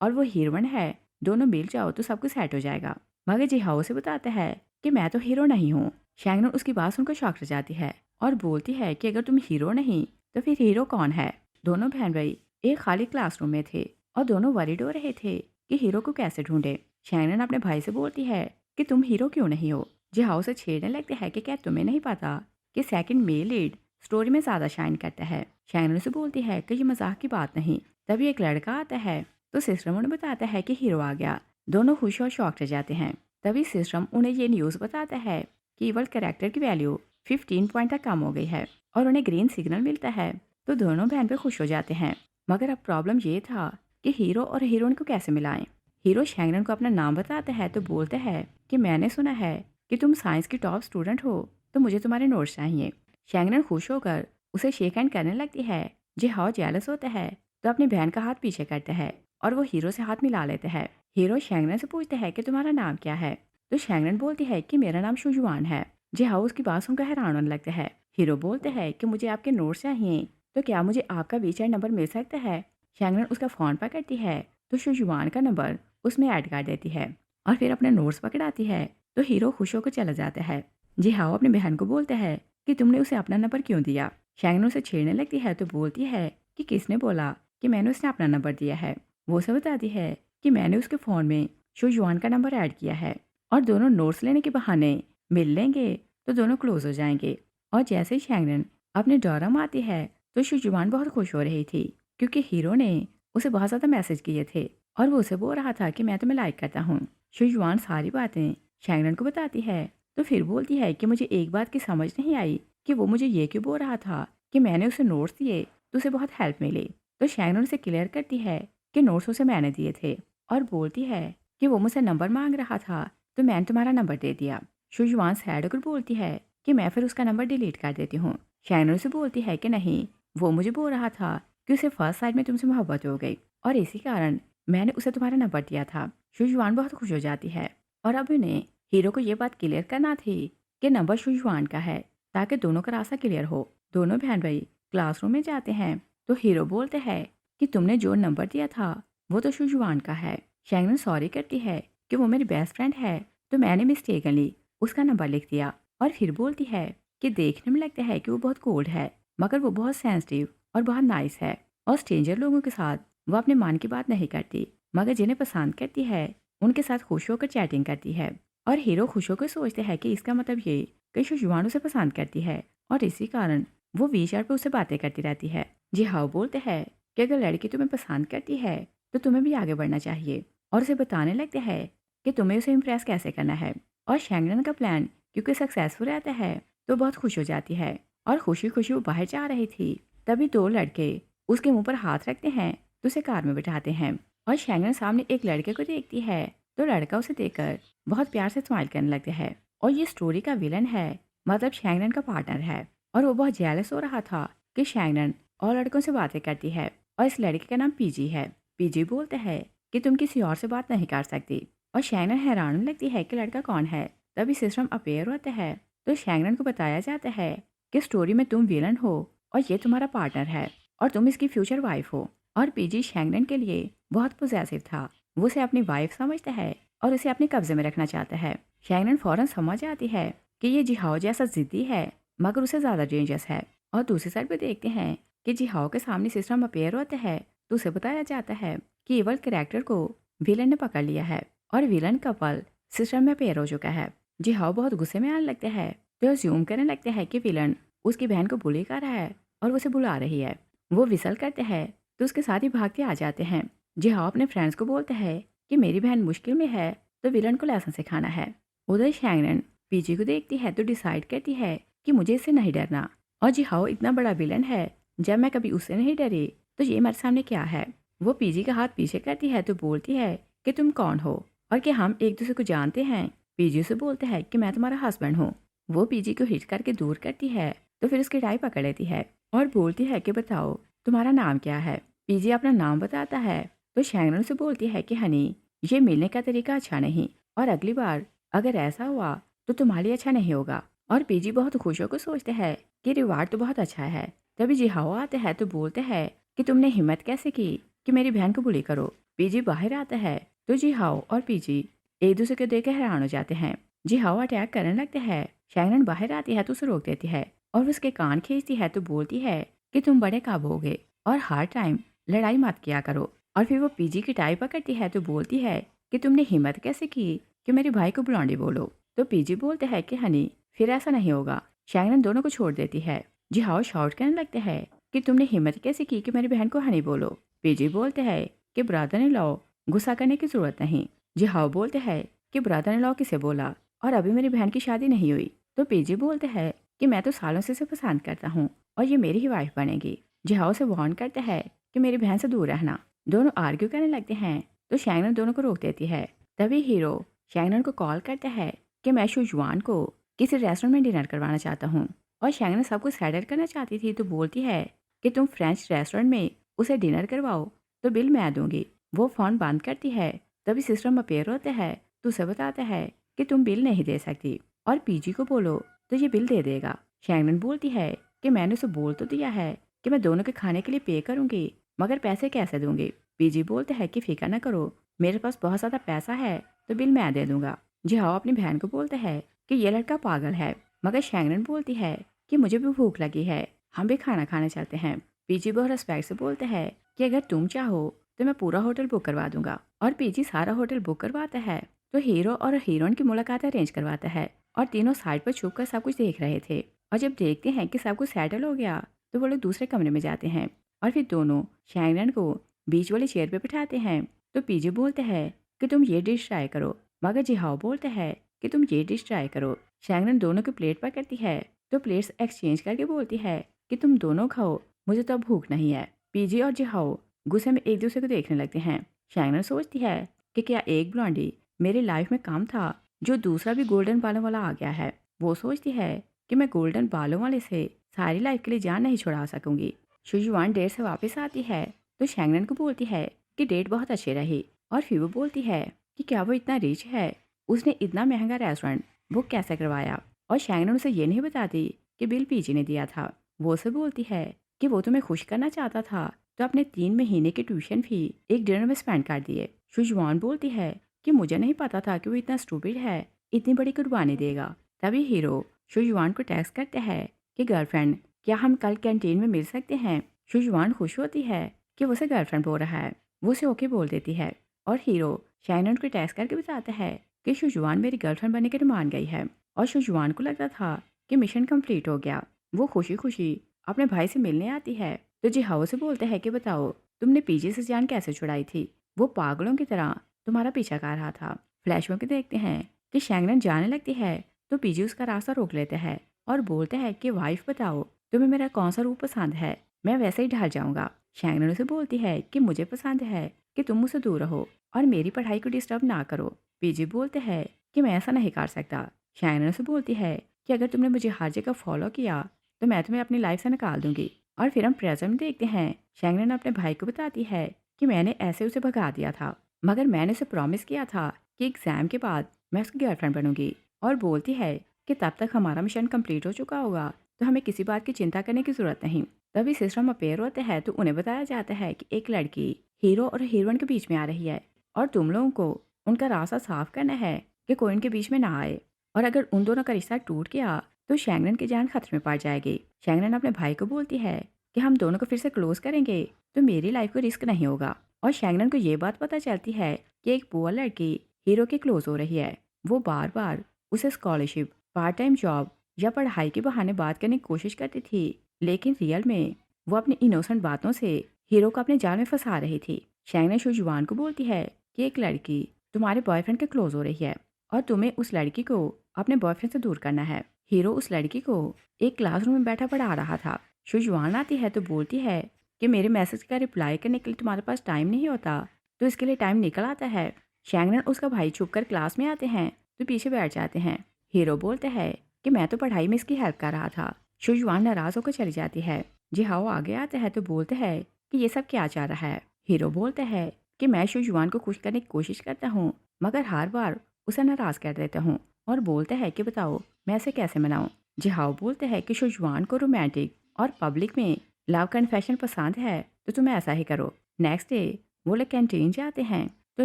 और वो हीरोइन है दोनों मिल जाओ तो सब कुछ सेट हो जाएगा। मगर जिहाओ से बताता है कि मैं तो हीरो नहीं हूँ। शैंगनन उसकी बात सुनकर शॉक हो जाती है और बोलती है कि अगर तुम हीरो नहीं तो फिर हीरो कौन है। दोनों बहन भाई एक खाली क्लासरूम में थे और दोनों वरीड हो रहे थे कि हीरो को कैसे ढूंढे। शैंगनन अपने भाई से बोलती है कि तुम हीरो क्यों नहीं हो। जिहाओ से छेड़ने लगते हैं कि क्या तुम्हें नहीं पता कि सेकंड मेल लीड स्टोरी में ज़्यादा शाइन करता है। शैंगनन से बोलती है कि ये मजाक की बात नहीं। तभी एक लड़का आता है तो सिस्टम उन्हें बताता है कि हीरो आ गया। दोनों खुश और शॉक रह जाते हैं। तभी सिस्टम उन्हें ये न्यूज़ बताता है कि इवल कैरेक्टर की वैल्यू 15 पॉइंट तक कम हो गई है और उन्हें ग्रीन सिग्नल मिलता है तो दोनों बहन पे खुश हो जाते हैं। मगर अब प्रॉब्लम ये था कि हीरो और हीरोइन को कैसे मिलाएं। हीरो शैंगनन को अपना नाम बताता है तो बोलता है कि मैंने सुना है कि तुम साइंस की टॉप स्टूडेंट हो तो मुझे तुम्हारे नोट्स चाहिए। शैंगनन खुश होकर उसे शेक हैंड करने लगती है। जिहाओ जेलस होता है तो अपनी बहन का हाथ पीछे करता है और वो हीरो से हाथ मिला लेता है। हीरो शैंगनन से पूछता है कि तुम्हारा नाम क्या है तो शैंगनन बोलती है कि मेरा नाम शू युआन है। जिहाओ उसकी बात सुनकर हैरान होने लगता है। हीरो बोलते हैं कि मुझे आपके नोट्स चाहिए तो क्या मुझे आपका वीचार नंबर मिल सकता है। शैंगनन उसका फ़ोन पकड़ती है तो शू युआन का नंबर उसमें ऐड कर देती है और फिर अपने नोट्स पकड़ाती है तो हीरो खुश होकर चला जाता है। जिहाओ अपनी बहन को बोलता है कि तुमने उसे अपना नंबर क्यों दिया। शैंगनन उसे छेड़ने लगती है तो बोलती है कि किसने बोला कि मैंने उसे अपना नंबर दिया है। वो उसे बताती है कि मैंने उसके फ़ोन में शू युआन का नंबर ऐड किया है और दोनों नोट्स लेने के बहाने मिल लेंगे तो दोनों क्लोज हो जाएंगे। और जैसे ही शैंगनन अपने डोरा में आती है तो शू युआन बहुत खुश हो रही थी क्योंकि हीरो ने उसे बहुत ज़्यादा मैसेज किए थे और वो उसे बोल रहा था कि मैं तुम्हें लाइक करता हूँ। शू युआन सारी बातें शैंगनन को बताती है तो फिर बोलती है कि मुझे एक बात की समझ नहीं आई कि वो मुझे ये क्यों बोल रहा था कि मैंने उसे नोट्स दिए तो उसे बहुत हेल्प मिली। तो शैंगनन उसे क्लियर करती है कि नोट्स उसे मैंने दिए थे और बोलती है कि वो मुझसे नंबर मांग रहा था तो मैंने तुम्हारा नंबर दे दिया। शू युआन सैड होकर बोलती है कि मैं फिर उसका नंबर डिलीट कर देती हूँ। शैंगनन उसे बोलती है कि नहीं वो मुझे बोल रहा था कि उसे फर्स्ट साइड में तुमसे मोहब्बत हो गई और इसी कारण मैंने उसे तुम्हारा नंबर दिया था। शू युआन बहुत खुश हो जाती है और अब उन्हें हीरो को ये बात क्लियर करना थी कि नंबर शू युआन का है ताकि दोनों का रास्ता क्लियर हो। दोनों बहन भाई क्लासरूम में जाते हैं तो हीरो बोलते हैं कि तुमने जो नंबर दिया था वो तो शू युआन का है। शैंगनन सॉरी करती है कि वो मेरी बेस्ट फ्रेंड है तो मैंने मिस्टेकनली उसका नंबर लिख दिया और फिर बोलती है कि देखने में लगता है कि वो बहुत कोल्ड है मगर वो बहुत सेंसिटिव और बहुत नाइस है और स्ट्रेंजर लोगों के साथ वो अपने मन की बात नहीं करती मगर जिन्हें पसंद करती है उनके साथ खुश होकर चैटिंग करती है। और हीरो खुश होकर सोचते हैं कि इसका मतलब ये कि शू युआन उसे पसंद करती है और इसी कारण वो वीचार पे उससे बातें करती रहती है। जी हाओ बोलते हैं कि अगर लड़की तुम्हें पसंद करती है तो तुम्हें भी आगे बढ़ना चाहिए, और उसे बताने लगते हैं कि तुम्हें उसे इम्प्रेस कैसे करना है। और शैंगरन का प्लान क्योंकि सक्सेसफुल रहता है तो बहुत खुश हो जाती है, और खुशी खुशी वो बाहर जा रही थी। तभी दो लड़के उसके मुंह पर हाथ रखते हैं तो उसे कार में बिठाते हैं। और शैंगरन सामने एक लड़के को देखती है तो लड़का उसे देखकर बहुत प्यार से स्माइल करने लगता है। और ये स्टोरी का विलन है, मतलब शैंगरन का पार्टनर है। और वो बहुत जेलस हो रहा था कि शैंगरन और लड़कों से बातें करती है, और इस लड़के का नाम पीजी है। पीजी बोलते हैं कि तुम किसी और से बात नहीं कर सकती। और शैंगरन हैरान होने लगती है कि लड़का कौन है। तभी सिस्टम अपेयर होता है तो शैंगरन को बताया जाता है कि स्टोरी में तुम विलन हो और ये तुम्हारा पार्टनर है और तुम इसकी फ्यूचर वाइफ हो। और पीजी शैंगरन के लिए बहुत पोजेसिव था। वो उसे अपनी वाइफ समझता है और उसे अपने कब्जे में रखना चाहता है। शैंगरन फौरन समझ आती है कि ये जिहाओ जैसा जिद्दी है मगर उसे ज़्यादा डेंजरस है। और दूसरी साइड पे देखते हैं कि जिहाओ के सामने सिस्टम अपेयर होता है तो उसे बताया जाता है कि एवल कैरेक्टर को विलन ने पकड़ लिया है और विलन कपल सिस्टम में अपेयर हो चुका है। जिहाओ बहुत गुस्से में आने लगता है तो ज्यूम करने लगता है कि विलन उसकी बहन को बुली कर रहा है और उसे बुला रही है। वो विसल करते हैं तो उसके साथ ही भागते आ जाते हैं। जिहाओ अपने फ्रेंड्स को बोलता है कि मेरी बहन मुश्किल में है तो विलन को लेसन सिखाना है। उधर शैंगरन पीजी को देखती है तो डिसाइड करती है कि मुझे इससे नहीं डरना। और जिहाओ इतना बड़ा विलन है, जब मैं कभी उससे नहीं डरी तो ये मेरे सामने क्या है। वो पीजी का हाथ पीछे करती है तो बोलती है कि तुम कौन हो और कि हम एक दूसरे को जानते हैं। पीजी से बोलता है कि मैं तुम्हारा हस्बैंड हूँ। वो पीजी को हिट करके दूर करती है तो फिर उसकी टाई पकड़ लेती है और बोलती है कि बताओ तुम्हारा नाम क्या है। पीजी अपना नाम बताता है तो शैंगरन से बोलती है कि हनी, ये मिलने का तरीका अच्छा नहीं और अगली बार अगर ऐसा हुआ तो तुम्हारे लिए अच्छा नहीं होगा। और पीजी बहुत खुश होकर सोचते हैं कि रिवार्ड तो बहुत अच्छा है। तभी जिहाओ आते हैं तो बोलते हैं कि तुमने हिम्मत कैसे की कि मेरी बहन को बुली करो। पीजी बाहर आता है तो जिहाओ और पीजी एक दूसरे को देख हैरान हो जाते हैं। जिहाओ अटैक करने लगते हैं। शैंगरन बाहर आती है तो उसे रोक देती है और उसके कान खींचती है तो बोलती है कि तुम बड़े काबू हो गए और हर टाइम लड़ाई मत किया करो। और फिर वो पीजी की टाई पकड़ती है तो बोलती है कि तुमने हिम्मत कैसे की कि मेरे भाई को ब्लॉन्डी बोलो। तो पीजी बोलते हैं कि हनी, फिर ऐसा नहीं होगा। शैंगरन दोनों को छोड़ देती है। जिहाओ शाउट करने लगते हैं कि तुमने हिम्मत कैसे की कि मेरी बहन को हनी बोलो। पीजी बोलते हैं कि ब्रदर इन लॉ, गुस्सा करने की जरूरत नहीं। जिहाओ बोलते हैं कि ब्रदर इन लॉ किसे बोला और अभी मेरी बहन की शादी नहीं हुई। तो पीजी बोलते हैं कि मैं तो सालों से इसे पसंद करता हूँ और ये मेरी ही वाइफ बनेगी। जिहाओ से वार्न करते हैं कि मेरी बहन से दूर रहना। दोनों आर्ग्यू करने लगते हैं तो शैंगरन दोनों को रोक देती है। तभी हीरो शैंगरन को कॉल करता है कि मैं शुजुआन को किसी रेस्टोरेंट में डिनर करवाना चाहता हूँ। और शैंगरन सब कुछ सेटल करना चाहती थी तो बोलती है कि तुम फ्रेंच रेस्टोरेंट में उसे डिनर करवाओ तो बिल मैं दूंगी। वो फोन बंद करती है। तभी सिस्टम अपेयर होता है तो उसे बताता है कि तुम बिल नहीं दे सकती और पीजी को बोलो तो ये बिल दे देगा। शैंगरन बोलती है कि मैंने उसे बोल तो दिया है कि मैं दोनों के खाने के लिए पे करूंगी, मगर पैसे कैसे दूंगी। पीजी बोलते हैं कि फिक्र न करो, मेरे पास बहुत ज़्यादा पैसा है तो बिल मैं दे दूंगा। जिहाओ अपनी बहन को बोलते हैं कि ये लड़का पागल है, मगर शैंगरन बोलती है कि मुझे भी भूख लगी है, हम भी खाना खाने चलते हैं। पीजी बहुत रिस्पेक्ट से बोलते हैं कि अगर तुम चाहो तो मैं पूरा होटल बुक करवा दूंगा। और पीजी सारा होटल बुक करवाता है तो हीरो और हीरोइन की मुलाकात अरेंज करवाता है और तीनों साइड पर छुप कर सब कुछ देख रहे थे। और जब देखते हैं कि सब कुछ सेटल हो गया तो वो लोग दूसरे कमरे में जाते हैं और फिर दोनों शैंगरन को बीच वाली चेयर पे बिठाते हैं। तो पीजी बोलते हैं कि तुम ये डिश ट्राई करो, मगर जिहाओ बोलते हैं कि तुम ये डिश ट्राई करो। शैंगरन दोनों की प्लेट पकड़ती है तो प्लेट्स एक्सचेंज करके बोलती है कि तुम दोनों खाओ, मुझे तो अब भूख नहीं है। पीजी और जिहाओ गुस्से में एक दूसरे को देखने लगते हैं। शैंगरन सोचती है कि क्या एक ब्लॉन्डी मेरी लाइफ में काम था जो दूसरा भी गोल्डन बालों वाला आ गया है। वो सोचती है कि मैं गोल्डन बालों वाले से सारी लाइफ के लिए जान नहीं छुड़ा सकूंगी। शुजुआन डेट से वापस आती है तो शैंगरन को बोलती है कि डेट बहुत अच्छी रही। और फिर वो बोलती है कि क्या वो इतना रिच है, उसने इतना महंगा रेस्टोरेंट बुक कैसे करवाया। और शैंगरन उसे ये नहीं बताती कि बिल पीजी ने दिया था। वो उसे बोलती है कि वो तुम्हें खुश करना चाहता था तो अपने 3 महीने की ट्यूशन फी एक डिनर में स्पेंड कर दिए। शुजुआन बोलती है कि मुझे नहीं पता था कि वो इतना स्टूपिड है, इतनी बड़ी कुर्बानी देगा। तभी हीरो शुजुआन को टेक्स्ट करते हैं कि गर्लफ्रेंड, क्या हम कल कैंटीन में मिल सकते हैं। शुजुआन खुश होती है कि वो उसे गर्लफ्रेंड बोल रहा है। वो उसे ओके बोल देती है और हीरो शैनन को टेक्स्ट करके बताता है कि शुजुआन मेरी गर्लफ्रेंड बनने के लिए मान गई है। और शुजुआन को लगता था कि मिशन कंप्लीट हो गया। वो खुशी खुशी अपने भाई से मिलने आती है तो जिहाओ से बोलता है कि बताओ तुमने पीजी से जान कैसे छुड़ाई थी। वो पागलों की तरह तुम्हारा पीछा कर रहा था। फ्लैशबैक में देखते हैं कि शैंगनन जाने लगती है तो पीजी उसका रास्ता रोक लेता है और बोलता है कि वाइफ बताओ तुम्हें मेरा कौन सा रूप पसंद है, मैं वैसे ही ढल जाऊंगा। शैंगनन उसे बोलती है कि मुझे पसंद है कि तुम मुझसे दूर रहो और मेरी पढ़ाई को डिस्टर्ब ना करो। पीजी बोलते हैं कि मैं ऐसा नहीं कर सकता। शैंगनन उसे बोलती है कि अगर तुमने मुझे हर जगह फॉलो किया तो मैं तुम्हें अपनी लाइफ से निकाल दूंगी। और फिर हम प्रेजेंट में देखते हैं शैंगनन अपने भाई को बताती है कि मैंने ऐसे उसे भगा दिया था मगर मैंने उसे प्रॉमिस किया था कि एग्जाम के बाद मैं उसकी गर्लफ्रेंड बनूंगी। और बोलती है कि तब तक हमारा मिशन कंप्लीट हो चुका होगा तो हमें किसी बात की चिंता करने की जरूरत नहीं। तभी सिस्टम अपेयर होते हैं तो उन्हें बताया जाता है कि एक लड़की हीरो और हीरोइन के बीच में आ रही है और तुम लोगों को उनका रास्ता साफ करना है कि कोई उनके बीच में ना आए। और अगर उन दोनों का रिश्ता टूट गया तो शैंगनन की जान खतरे में पड़ जाएगी। शैंगनन अपने भाई को बोलती है कि हम दोनों को फिर से क्लोज करेंगे तो मेरी लाइफ को रिस्क नहीं होगा। और शैंगनन को ये बात पता चलती है कि एक पुअर लड़की हीरो के क्लोज हो रही है। वो बार बार उसे स्कॉलरशिप, पार्ट टाइम जॉब या पढ़ाई के बहाने बात करने की कोशिश करती थी, लेकिन रियल में वो अपनी इनोसेंट बातों से हीरो को अपने जाल में फंसा रही थी। शैंगनन शुजुआन को बोलती है कि एक लड़की तुम्हारे बॉयफ्रेंड के क्लोज हो रही है और तुम्हें उस लड़की को अपने बॉयफ्रेंड से दूर करना है। हीरो उस लड़की को एक क्लासरूम में बैठा पढ़ा रहा था। शुजुआन आती है तो बोलती है कि मेरे मैसेज का रिप्लाई करने के लिए तुम्हारे पास टाइम नहीं होता तो इसके लिए टाइम निकल आता है। शैंगनन उसका भाई छुपकर क्लास में आते हैं तो पीछे बैठ जाते हैं। हीरो बोलता है कि मैं तो पढ़ाई में इसकी हेल्प कर रहा था। शुजुआन नाराज होकर चली जाती है। जिहाओ आगे आता है तो बोलते हैं कि ये सब क्या चाह रहा है। हीरो बोलता है कि मैं शुजुआन को खुश करने की कोशिश करता हूँ मगर हर बार उसे नाराज कर देता हूँ। और बोलता है कि बताओ मैं ऐसे कैसे मनाऊं। जिहाओ बोलते हैं कि शुजुआन को रोमांटिक और पब्लिक में लव कन्फेशन पसंद है तो तुम ऐसा ही करो। नेक्स्ट डे वो लोग कैंटीन जाते हैं तो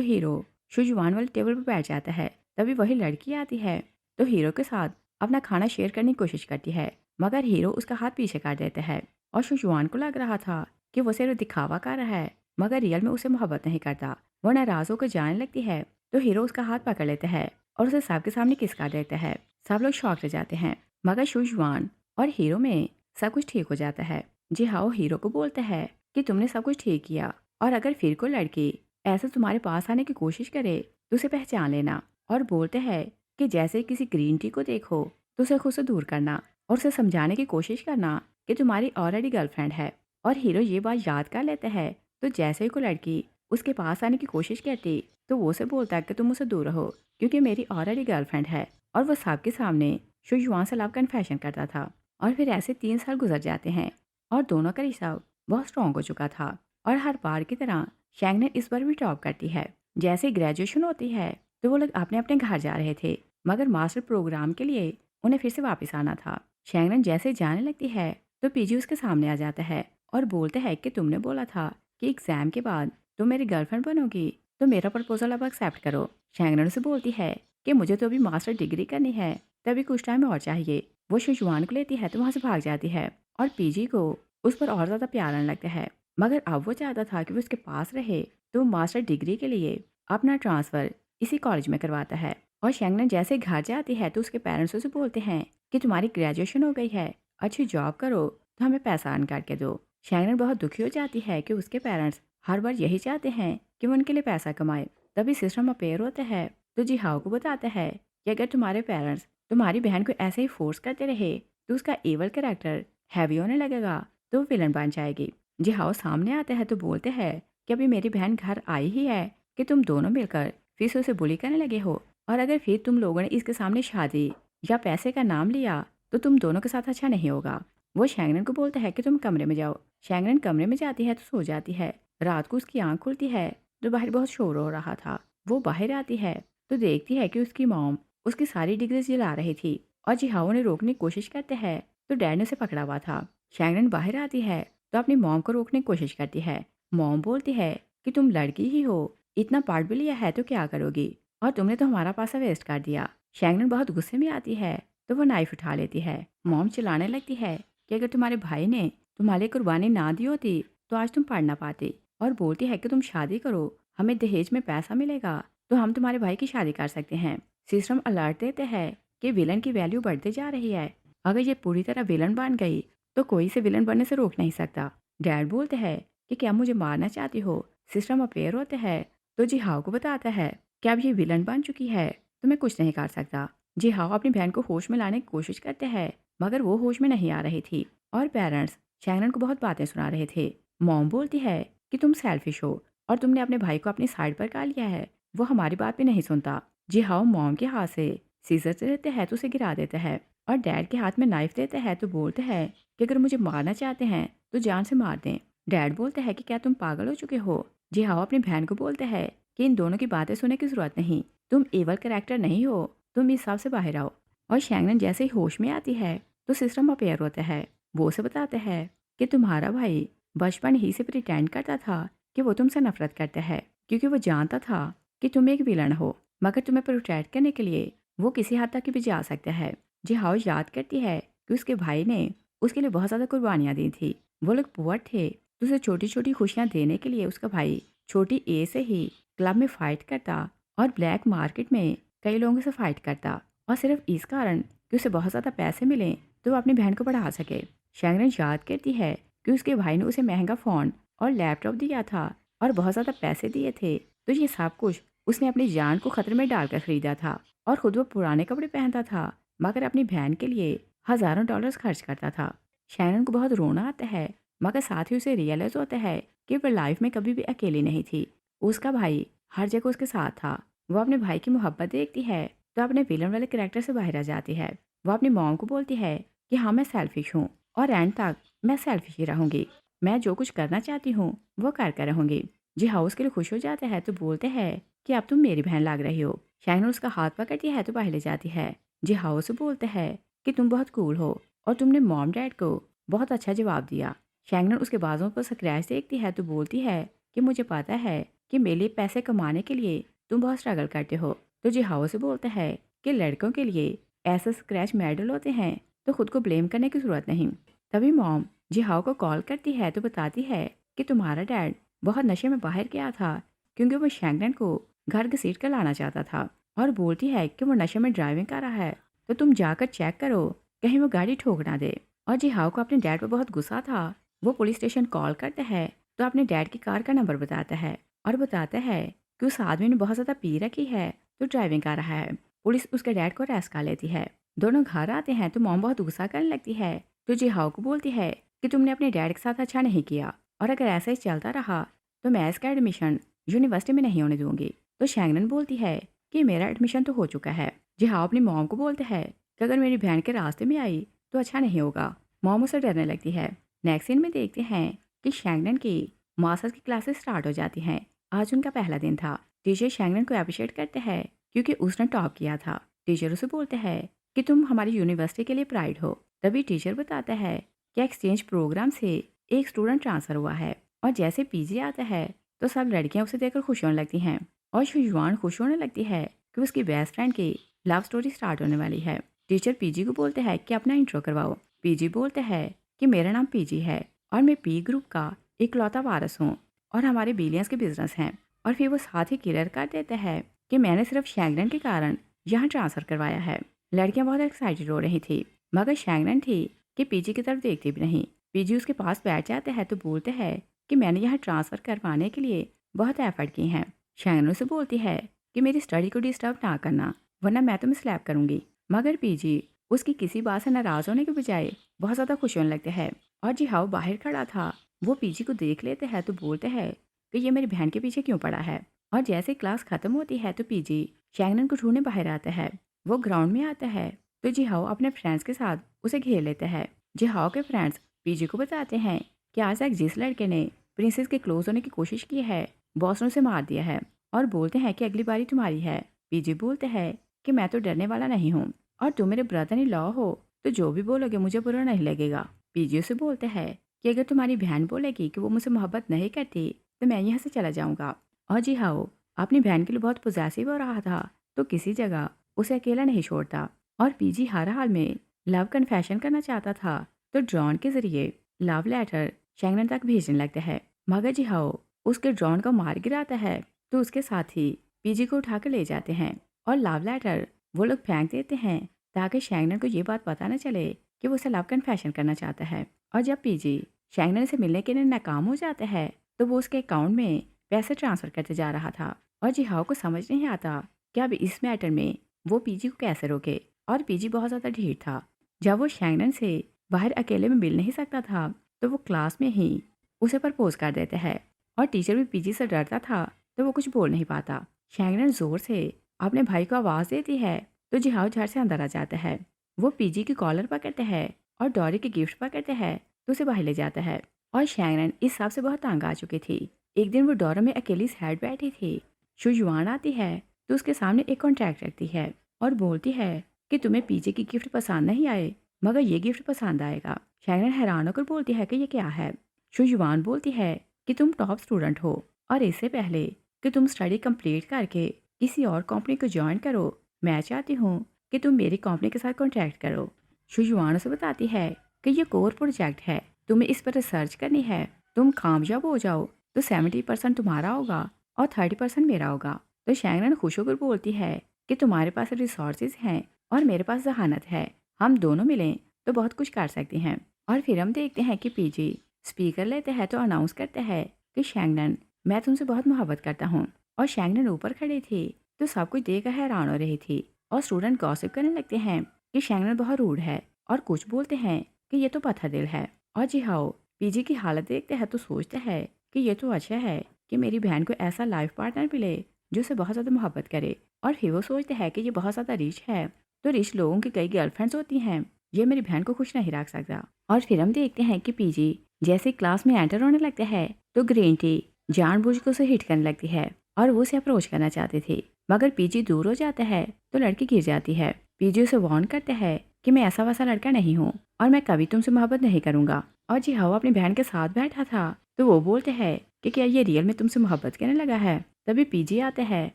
हीरो शुजुआन वाले टेबल पर बैठ जाता है। तभी वही लड़की आती है तो हीरो के साथ अपना खाना शेयर करने की कोशिश करती है मगर हीरो उसका हाथ पीछे कर देता है। और शुजुआन को लग रहा था कि वो सिर्फ दिखावा कर रहा है मगर रियल में उसे मोहब्बत नहीं करता। वो नाराज होकर जाने लगती है तो हीरो उसका हाथ पकड़ लेता है और उसे सबके सामने किस कर देता है। सब लोग शॉक रह जाते हैं मगर शुजुआन और हीरो में सब कुछ ठीक हो जाता है। जिहाओ हीरो को बोलता है कि तुमने सब कुछ ठीक किया और अगर फिर कोई लड़की ऐसे तुम्हारे पास आने की कोशिश करे तो उसे पहचान लेना। और बोलते हैं कि जैसे किसी ग्रीन टी को देखो तो उसे खुद से दूर करना और उसे समझाने की कोशिश करना कि तुम्हारी ऑलरेडी गर्लफ्रेंड है। और हीरो ये बात याद कर लेता है तो जैसे ही कोई लड़की उसके पास आने की कोशिश करती तो वो उसे बोलता है कि तुम मुझसे दूर रहो क्योंकि मेरी ऑलरेडी गर्लफ्रेंड है। और वो सबके सामने शुजुआन से लव कन्फेशन करता था। और फिर ऐसे 3 साल गुजर जाते हैं और दोनों का रिश्ता बहुत स्ट्रॉन्ग हो चुका था। और हर बार की तरह शैंगनन इस बार भी टॉप करती है। जैसे ग्रेजुएशन होती है तो वो लोग अपने अपने घर जा रहे थे मगर मास्टर प्रोग्राम के लिए उन्हें फिर से वापस आना था। शैंगनन जैसे जाने लगती है तो पीजी उसके सामने आ जाता है और बोलता है कि तुमने बोला था कि एग्जाम के बाद तुम मेरी गर्लफ्रेंड बनोगी तो मेरा प्रपोजल अब एक्सेप्ट करो। शैंगनन से बोलती है कि मुझे तो अभी मास्टर डिग्री करनी है तभी कुछ टाइम और चाहिए। वो शुजुआन को लेती है तो वहां से भाग जाती है और पीजी को उस पर और ज्यादा प्यार आने लगता है मगर अब वो चाहता था कि वो उसके पास रहे तो वो मास्टर डिग्री के लिए अपना ट्रांसफर इसी कॉलेज में करवाता है। और शैंगनन जैसे घर जाती है तो उसके पेरेंट्स उसे बोलते हैं कि तुम्हारी ग्रेजुएशन हो गई है, अच्छी जॉब करो तो हमें पैसा अर्न करके दो। शैंगनन बहुत दुखी हो जाती है कि उसके पेरेंट्स हर बार यही चाहते हैं कि वो उनके लिए पैसा कमाए। तभी सिस्टम अपेयर होता है तो जिहाओ को बताता है कि अगर तुम्हारे पेरेंट्स तुम्हारी बहन को ऐसे ही फोर्स करते रहे तो उसका एवल कैरेक्टर हैवी होने लगेगा तो वो विलन बन जाएगी। जिहाओ सामने आता है तो बोलते हैं कि अभी मेरी बहन घर आई ही है कि तुम दोनों मिलकर फिर से उसे बुली करने लगे हो और अगर फिर तुम लोगों ने इसके सामने शादी या पैसे का नाम लिया तो तुम दोनों के साथ अच्छा नहीं होगा। वो शैंगनन को बोलता है कि तुम कमरे में जाओ। शैंगनन कमरे में जाती है तो सो जाती है। रात को उसकी आंख खुलती है तो बाहर बहुत शोर हो रहा था। वो बाहर आती है तो देखती है कि उसकी मॉम उसकी सारी डिग्रीज जला रही थी और जिहाओ ने रोकने की कोशिश करते हैं तो डैड ने उसे पकड़ा हुआ था। शैंगनन बाहर आती है तो अपनी मॉम को रोकने की कोशिश करती है। मॉम बोलती है कि तुम लड़की ही हो, इतना पढ़ भी लिया है तो क्या करोगी और तुमने तो हमारा पैसा वेस्ट कर दिया। शैंगनन बहुत गुस्से में आती है तो वो नाइफ उठा लेती है। मॉम चिल्लाने लगती है कि अगर तुम्हारे भाई ने तुम्हारे लिए कुर्बानी ना दी होती तो आज तुम पढ़ ना पाते। और बोलती है कि तुम शादी करो, हमें दहेज में पैसा मिलेगा तो हम तुम्हारे भाई की शादी कर सकते हैं। सिस्टम अलर्ट देते हैं कि विलन की वैल्यू बढ़ते जा रही है, अगर ये पूरी तरह विलन बन गई तो कोई इसे विलन बनने से रोक नहीं सकता। डैड बोलते हैं कि क्या मुझे मारना चाहती हो? सिस्टम अपेयर होते हैं तो जी हाओ को बताता है कि अब ये विलन बन चुकी है तो मैं कुछ नहीं कर सकता। जी हाओ अपनी बहन को होश में लाने की कोशिश करते हैं मगर वो होश में नहीं आ रही थी और पेरेंट्स शैंगनन को बहुत बातें सुना रहे थे। मॉम बोलती है कि तुम सेल्फिश हो और तुमने अपने भाई को अपनी साइड पर कर लिया है, वो हमारी बात भी नहीं सुनता। जी हाओ मॉम के हाथ से सीजर से लेते हैं तो उसे गिरा देते हैं और डैड के हाथ में नाइफ देते हैं तो बोलते हैं कि अगर मुझे मारना चाहते हैं तो जान से मार दें। डैड बोलते हैं कि क्या तुम पागल हो चुके हो? जी हाँ अपनी बहन को बोलते हैं कि इन दोनों की बातें सुनने की जरूरत नहीं, तुम एवल कैरेक्टर नहीं हो, तुम इस हिसाब से बाहर आओ। और शैंगनन जैसे ही होश में आती है तो सिस्टम अपेयर होता है। वो उसे बताते हैं कि तुम्हारा भाई बचपन ही से प्रिटेंड करता था कि वो तुमसे नफरत करता है क्योंकि वो जानता था कि तुम एक विलन हो, मगर तुम्हें प्रोटेक्ट करने के लिए वो किसी हद तक भी जा सकता है। जी हाउ याद करती है कि उसके भाई ने उसके लिए बहुत ज़्यादा कुर्बानियाँ दी थी। वो लोग पुअर थे तो उसे छोटी छोटी खुशियाँ देने के लिए उसका भाई छोटी ए से ही क्लब में फ़ाइट करता और ब्लैक मार्केट में कई लोगों से फ़ाइट करता और सिर्फ इस कारण कि उसे बहुत ज़्यादा पैसे मिले तो वो अपनी बहन को पढ़ा सके। शैंगरन याद करती है कि उसके भाई ने उसे महंगा फ़ोन और लैपटॉप दिया था और बहुत ज़्यादा पैसे दिए थे, तो ये सब कुछ उसने अपनी जान को खतरे में डालकर खरीदा था और खुद वो पुराने कपड़े पहनता था मगर अपनी बहन के लिए हज़ारों डॉलर्स खर्च करता था। शैनन को बहुत रोना आता है मगर साथ ही उसे रियलाइज होता है कि वह लाइफ में कभी भी अकेली नहीं थी। उसका भाई हर जगह उसके साथ था। वो अपने भाई की मोहब्बत देखती है तो अपने विलन वाले कैरेक्टर से बाहर आ जाती है। वो अपनी मॉम को बोलती है कि हाँ मैं सेल्फिश हूँ और एंड तक मैं सेल्फिश ही रहूँगी, मैं जो कुछ करना चाहती हूँ वो कर रहूँगी। जी हाँ उसके लिए खुश हो जाते हैं तो बोलते हैं कि अब तुम मेरी बहन लग रही हो। शैंगनर उसका हाथ पकड़ती है तो बाहर ले जाती है। जी हाँ उसे बोलते हैं कि तुम बहुत कूल हो और तुमने मॉम डैड को बहुत अच्छा जवाब दिया। शैंगनर उसके बाजों पर स्क्रैच देखती है तो बोलती है कि मुझे पता है कि मेरे लिए पैसे कमाने के लिए तुम बहुत स्ट्रगल करते हो। तो जी हाँ उसे बोलता है कि लड़कों के लिए ऐसे स्क्रैच मेडल होते हैं तो खुद को ब्लेम करने की जरूरत नहीं। तभी मॉम जी हाओ को कॉल करती है तो बताती है कि तुम्हारा डैड बहुत नशे में बाहर गया था क्योंकि वो शैंगनन को घर घसीट कर लाना चाहता था और बोलती है कि वो नशे में ड्राइविंग कर रहा है तो तुम जाकर चेक करो कहीं वो गाड़ी ठोक ना दे। और जी हाओ को अपने डैड पर बहुत गुस्सा था। वो पुलिस स्टेशन कॉल करता है तो अपने डैड की कार का नंबर बताता है और बताता है कि उस आदमी ने बहुत ज़्यादा पी रखी है तो ड्राइविंग कर रहा है। पुलिस उसके डैड को अरेस्ट कर लेती है। दोनों घर आते हैं तो मॉम बहुत गुस्सा करने लगती है तो जी हाओ को बोलती है कि तुमने अपने डैड के साथ अच्छा नहीं किया और अगर ऐसा ही चलता रहा तो मैं इसका एडमिशन यूनिवर्सिटी में नहीं होने दूंगी। तो शैंगनन बोलती है कि मेरा एडमिशन तो हो चुका है। जी हाँ अपनी मॉम को बोलते हैं कि अगर मेरी बहन के रास्ते में आई तो अच्छा नहीं होगा। मॉम उसे डरने लगती है। नेक्स्ट सीन में देखते हैं कि शैंगनन की मास्टर्स की क्लासेस स्टार्ट हो जाती हैं। आज उनका पहला दिन था। टीचर शैंगनन को अप्रिशिएट करते हैं क्योंकि उसने टॉप किया था। टीचर उसे बोलते हैं कि तुम हमारी यूनिवर्सिटी के लिए प्राइड हो। तभी टीचर बताता है कि एक्सचेंज प्रोग्राम से एक स्टूडेंट ट्रांसफर हुआ है और जैसे पीजी आता है तो सब लड़कियां उसे देखकर खुश होने लगती हैं और शुजुआन खुश होने लगती है कि उसकी बेस्ट फ्रेंड की लव स्टोरी स्टार्ट होने वाली है। टीचर पीजी को बोलते हैं कि अपना इंट्रो करवाओ। पीजी बोलते हैं कि मेरा नाम पीजी है और मैं पी ग्रुप का इकलौता वारस हूँ और हमारे बिलियंस के बिजनेस हैं। और फिर वो साथ ही क्लियर कर देते हैं कि मैंने सिर्फ शैंगनन के कारण यहाँ ट्रांसफ़र करवाया है। लड़कियाँ बहुत एक्साइटेड हो रही थी मगर शैंगनन थी कि पीजी की तरफ देखती भी नहीं। पीजी उसके पास बैठ जाते हैं तो बोलते हैं कि मैंने यहाँ ट्रांसफ़र करवाने के लिए बहुत एफर्ट किए हैं। शैंगनन से बोलती है कि मेरी स्टडी को डिस्टर्ब ना करना वरना मैं तुम्हें स्लैप करूँगी। मगर पीजी उसकी किसी बात से नाराज़ होने के बजाय बहुत ज़्यादा खुश होने लगते हैं। और जी हाउ बाहर खड़ा था। वो पीजी को देख लेते हैं तो बोलते हैं कि ये मेरी बहन के पीछे क्यों पड़ा है। और जैसे क्लास खत्म होती है तो पीजी शैंगनन को ढूंढने बाहर आता है। वो ग्राउंड में आता है तो जी हाउ अपने फ्रेंड्स के साथ उसे घेर लेते हैं। जी हाउ के फ्रेंड्स पीजी को बताते हैं कि आज तक जिस लड़के ने प्रिंसेस के क्लोज होने की कोशिश की है बॉस ने उसे मार दिया है और बोलते हैं कि अगली बारी तुम्हारी है। पीजी बोलते हैं कि मैं तो डरने वाला नहीं हूँ और तुम मेरे ब्रदर इन लॉ हो तो जो भी बोलोगे मुझे बुरा नहीं लगेगा। पीजी उसे बोलते हैं कि अगर तुम्हारी बहन बोलेगी कि वो मुझसे मोहब्बत नहीं करती तो मैं यहाँ से चला जाऊँगा। और जी हाँ वो अपनी बहन के लिए बहुत पोजेसिव हो रहा था तो किसी जगह उसे अकेला नहीं छोड़ता। और पीजी हर हाल में लव कन्फेशन करना चाहता था तो ड्रॉन के जरिए लव लेटर शैंगनन तक भेजने लगता है। मगर जी हाँ उसके ड्रॉन को मार गिराता है तो उसके साथ ही पीजी को उठाकर ले जाते हैं और लव लेटर वो लोग फेंक देते हैं ताकि शैंगनन को ये बात पता न चले कि वो उसे लव कन्फेशन करना चाहता है। और जब पीजी शैंगनन से मिलने के लिए नाकाम हो जाता है तो वो उसके अकाउंट में पैसे ट्रांसफ़र करते जा रहा था और जिहाओ को समझ नहीं आता कि अब इस मैटर में वो पीजी को कैसे रोके। और पीजी बहुत ज़्यादा ढीठ था। जब वो शैंगनन से बाहर अकेले में मिल नहीं सकता था तो वो क्लास में ही उसे प्रपोज कर देता है और टीचर भी पीजी से डरता था तो वो कुछ बोल नहीं पाता। शैंगनन ज़ोर से अपने भाई को आवाज़ देती है तो जिहाओ झट से अंदर आ जाता है। वो पीजी की कॉलर पकड़ता है और डॉरी के गिफ्ट पकड़ता है तो उसे बाहर ले जाता है। और शैंगनन इस सब से बहुत तंग आ चुकी थी। एक दिन वो डोरा में अकेली साइड बैठी थी। शुजुआन आती है तो उसके सामने एक कॉन्ट्रैक्ट रखती है और बोलती है कि तुम्हें पीजे की गिफ्ट पसंद नहीं आए मगर ये गिफ्ट पसंद आएगा। शैंगनन हैरान होकर बोलती है कि ये क्या है। शुजुआन बोलती है कि तुम टॉप स्टूडेंट हो और इससे पहले कि तुम स्टडी कंप्लीट करके किसी और कंपनी को ज्वाइन करो मैं चाहती हूँ कि तुम मेरी कंपनी के साथ कॉन्ट्रैक्ट करो। शुजुआन उसे बताती है कि ये कोर प्रोजेक्ट है, तुम्हें इस पर रिसर्च करनी है। तुम कामयाब हो जाओ तो 70% तुम्हारा होगा और 30% मेरा होगा। तो शैंगनन खुश होकर बोलती है कि तुम्हारे पास रिसोर्सेज हैं और मेरे पास जहानत है, हम दोनों मिलें तो बहुत कुछ कर सकते हैं। और फिर हम देखते हैं कि पीजी स्पीकर लेते हैं तो अनाउंस करता है कि शैंगनन मैं तुमसे बहुत मोहब्बत करता हूँ। और शैंगनन ऊपर खड़ी थी तो सब कुछ देखकर हैरान हो रही थी और स्टूडेंट गॉसिप करने लगते हैं कि शैंगनन बहुत रूड है और कुछ बोलते हैं कि ये तो पत्थर दिल है। और जिहाओ पीजी की हालत देखते हैं तो सोचता है कि ये तो अच्छा है कि मेरी बहन को ऐसा लाइफ पार्टनर मिले जो उसे बहुत ज़्यादा मोहब्बत करे। और फिर वो सोचते हैं कि ये बहुत ज़्यादा रिच है तो रिच लोगों की कई गर्लफ्रेंड्स होती हैं, ये मेरी बहन को खुश नहीं रख सकता। और फिर हम देखते हैं कि पीजी जैसे क्लास में एंटर होने लगता है तो ग्रीन टी जानबूझकर उसे हिट करने लगती है और वो उसे अप्रोच करना चाहते थे मगर पीजी दूर हो जाता है तो लड़की गिर जाती है। पीजी उसे वार्न करता है कि मैं ऐसा वैसा लड़का नहीं हूँ और मैं कभी तुमसे मोहब्बत नहीं करूंगा। और जिहाओ अपनी बहन के साथ बैठा था तो वो बोलते हैं कि क्या ये रियल में तुमसे मोहब्बत करने लगा है। तभी पीजी आता है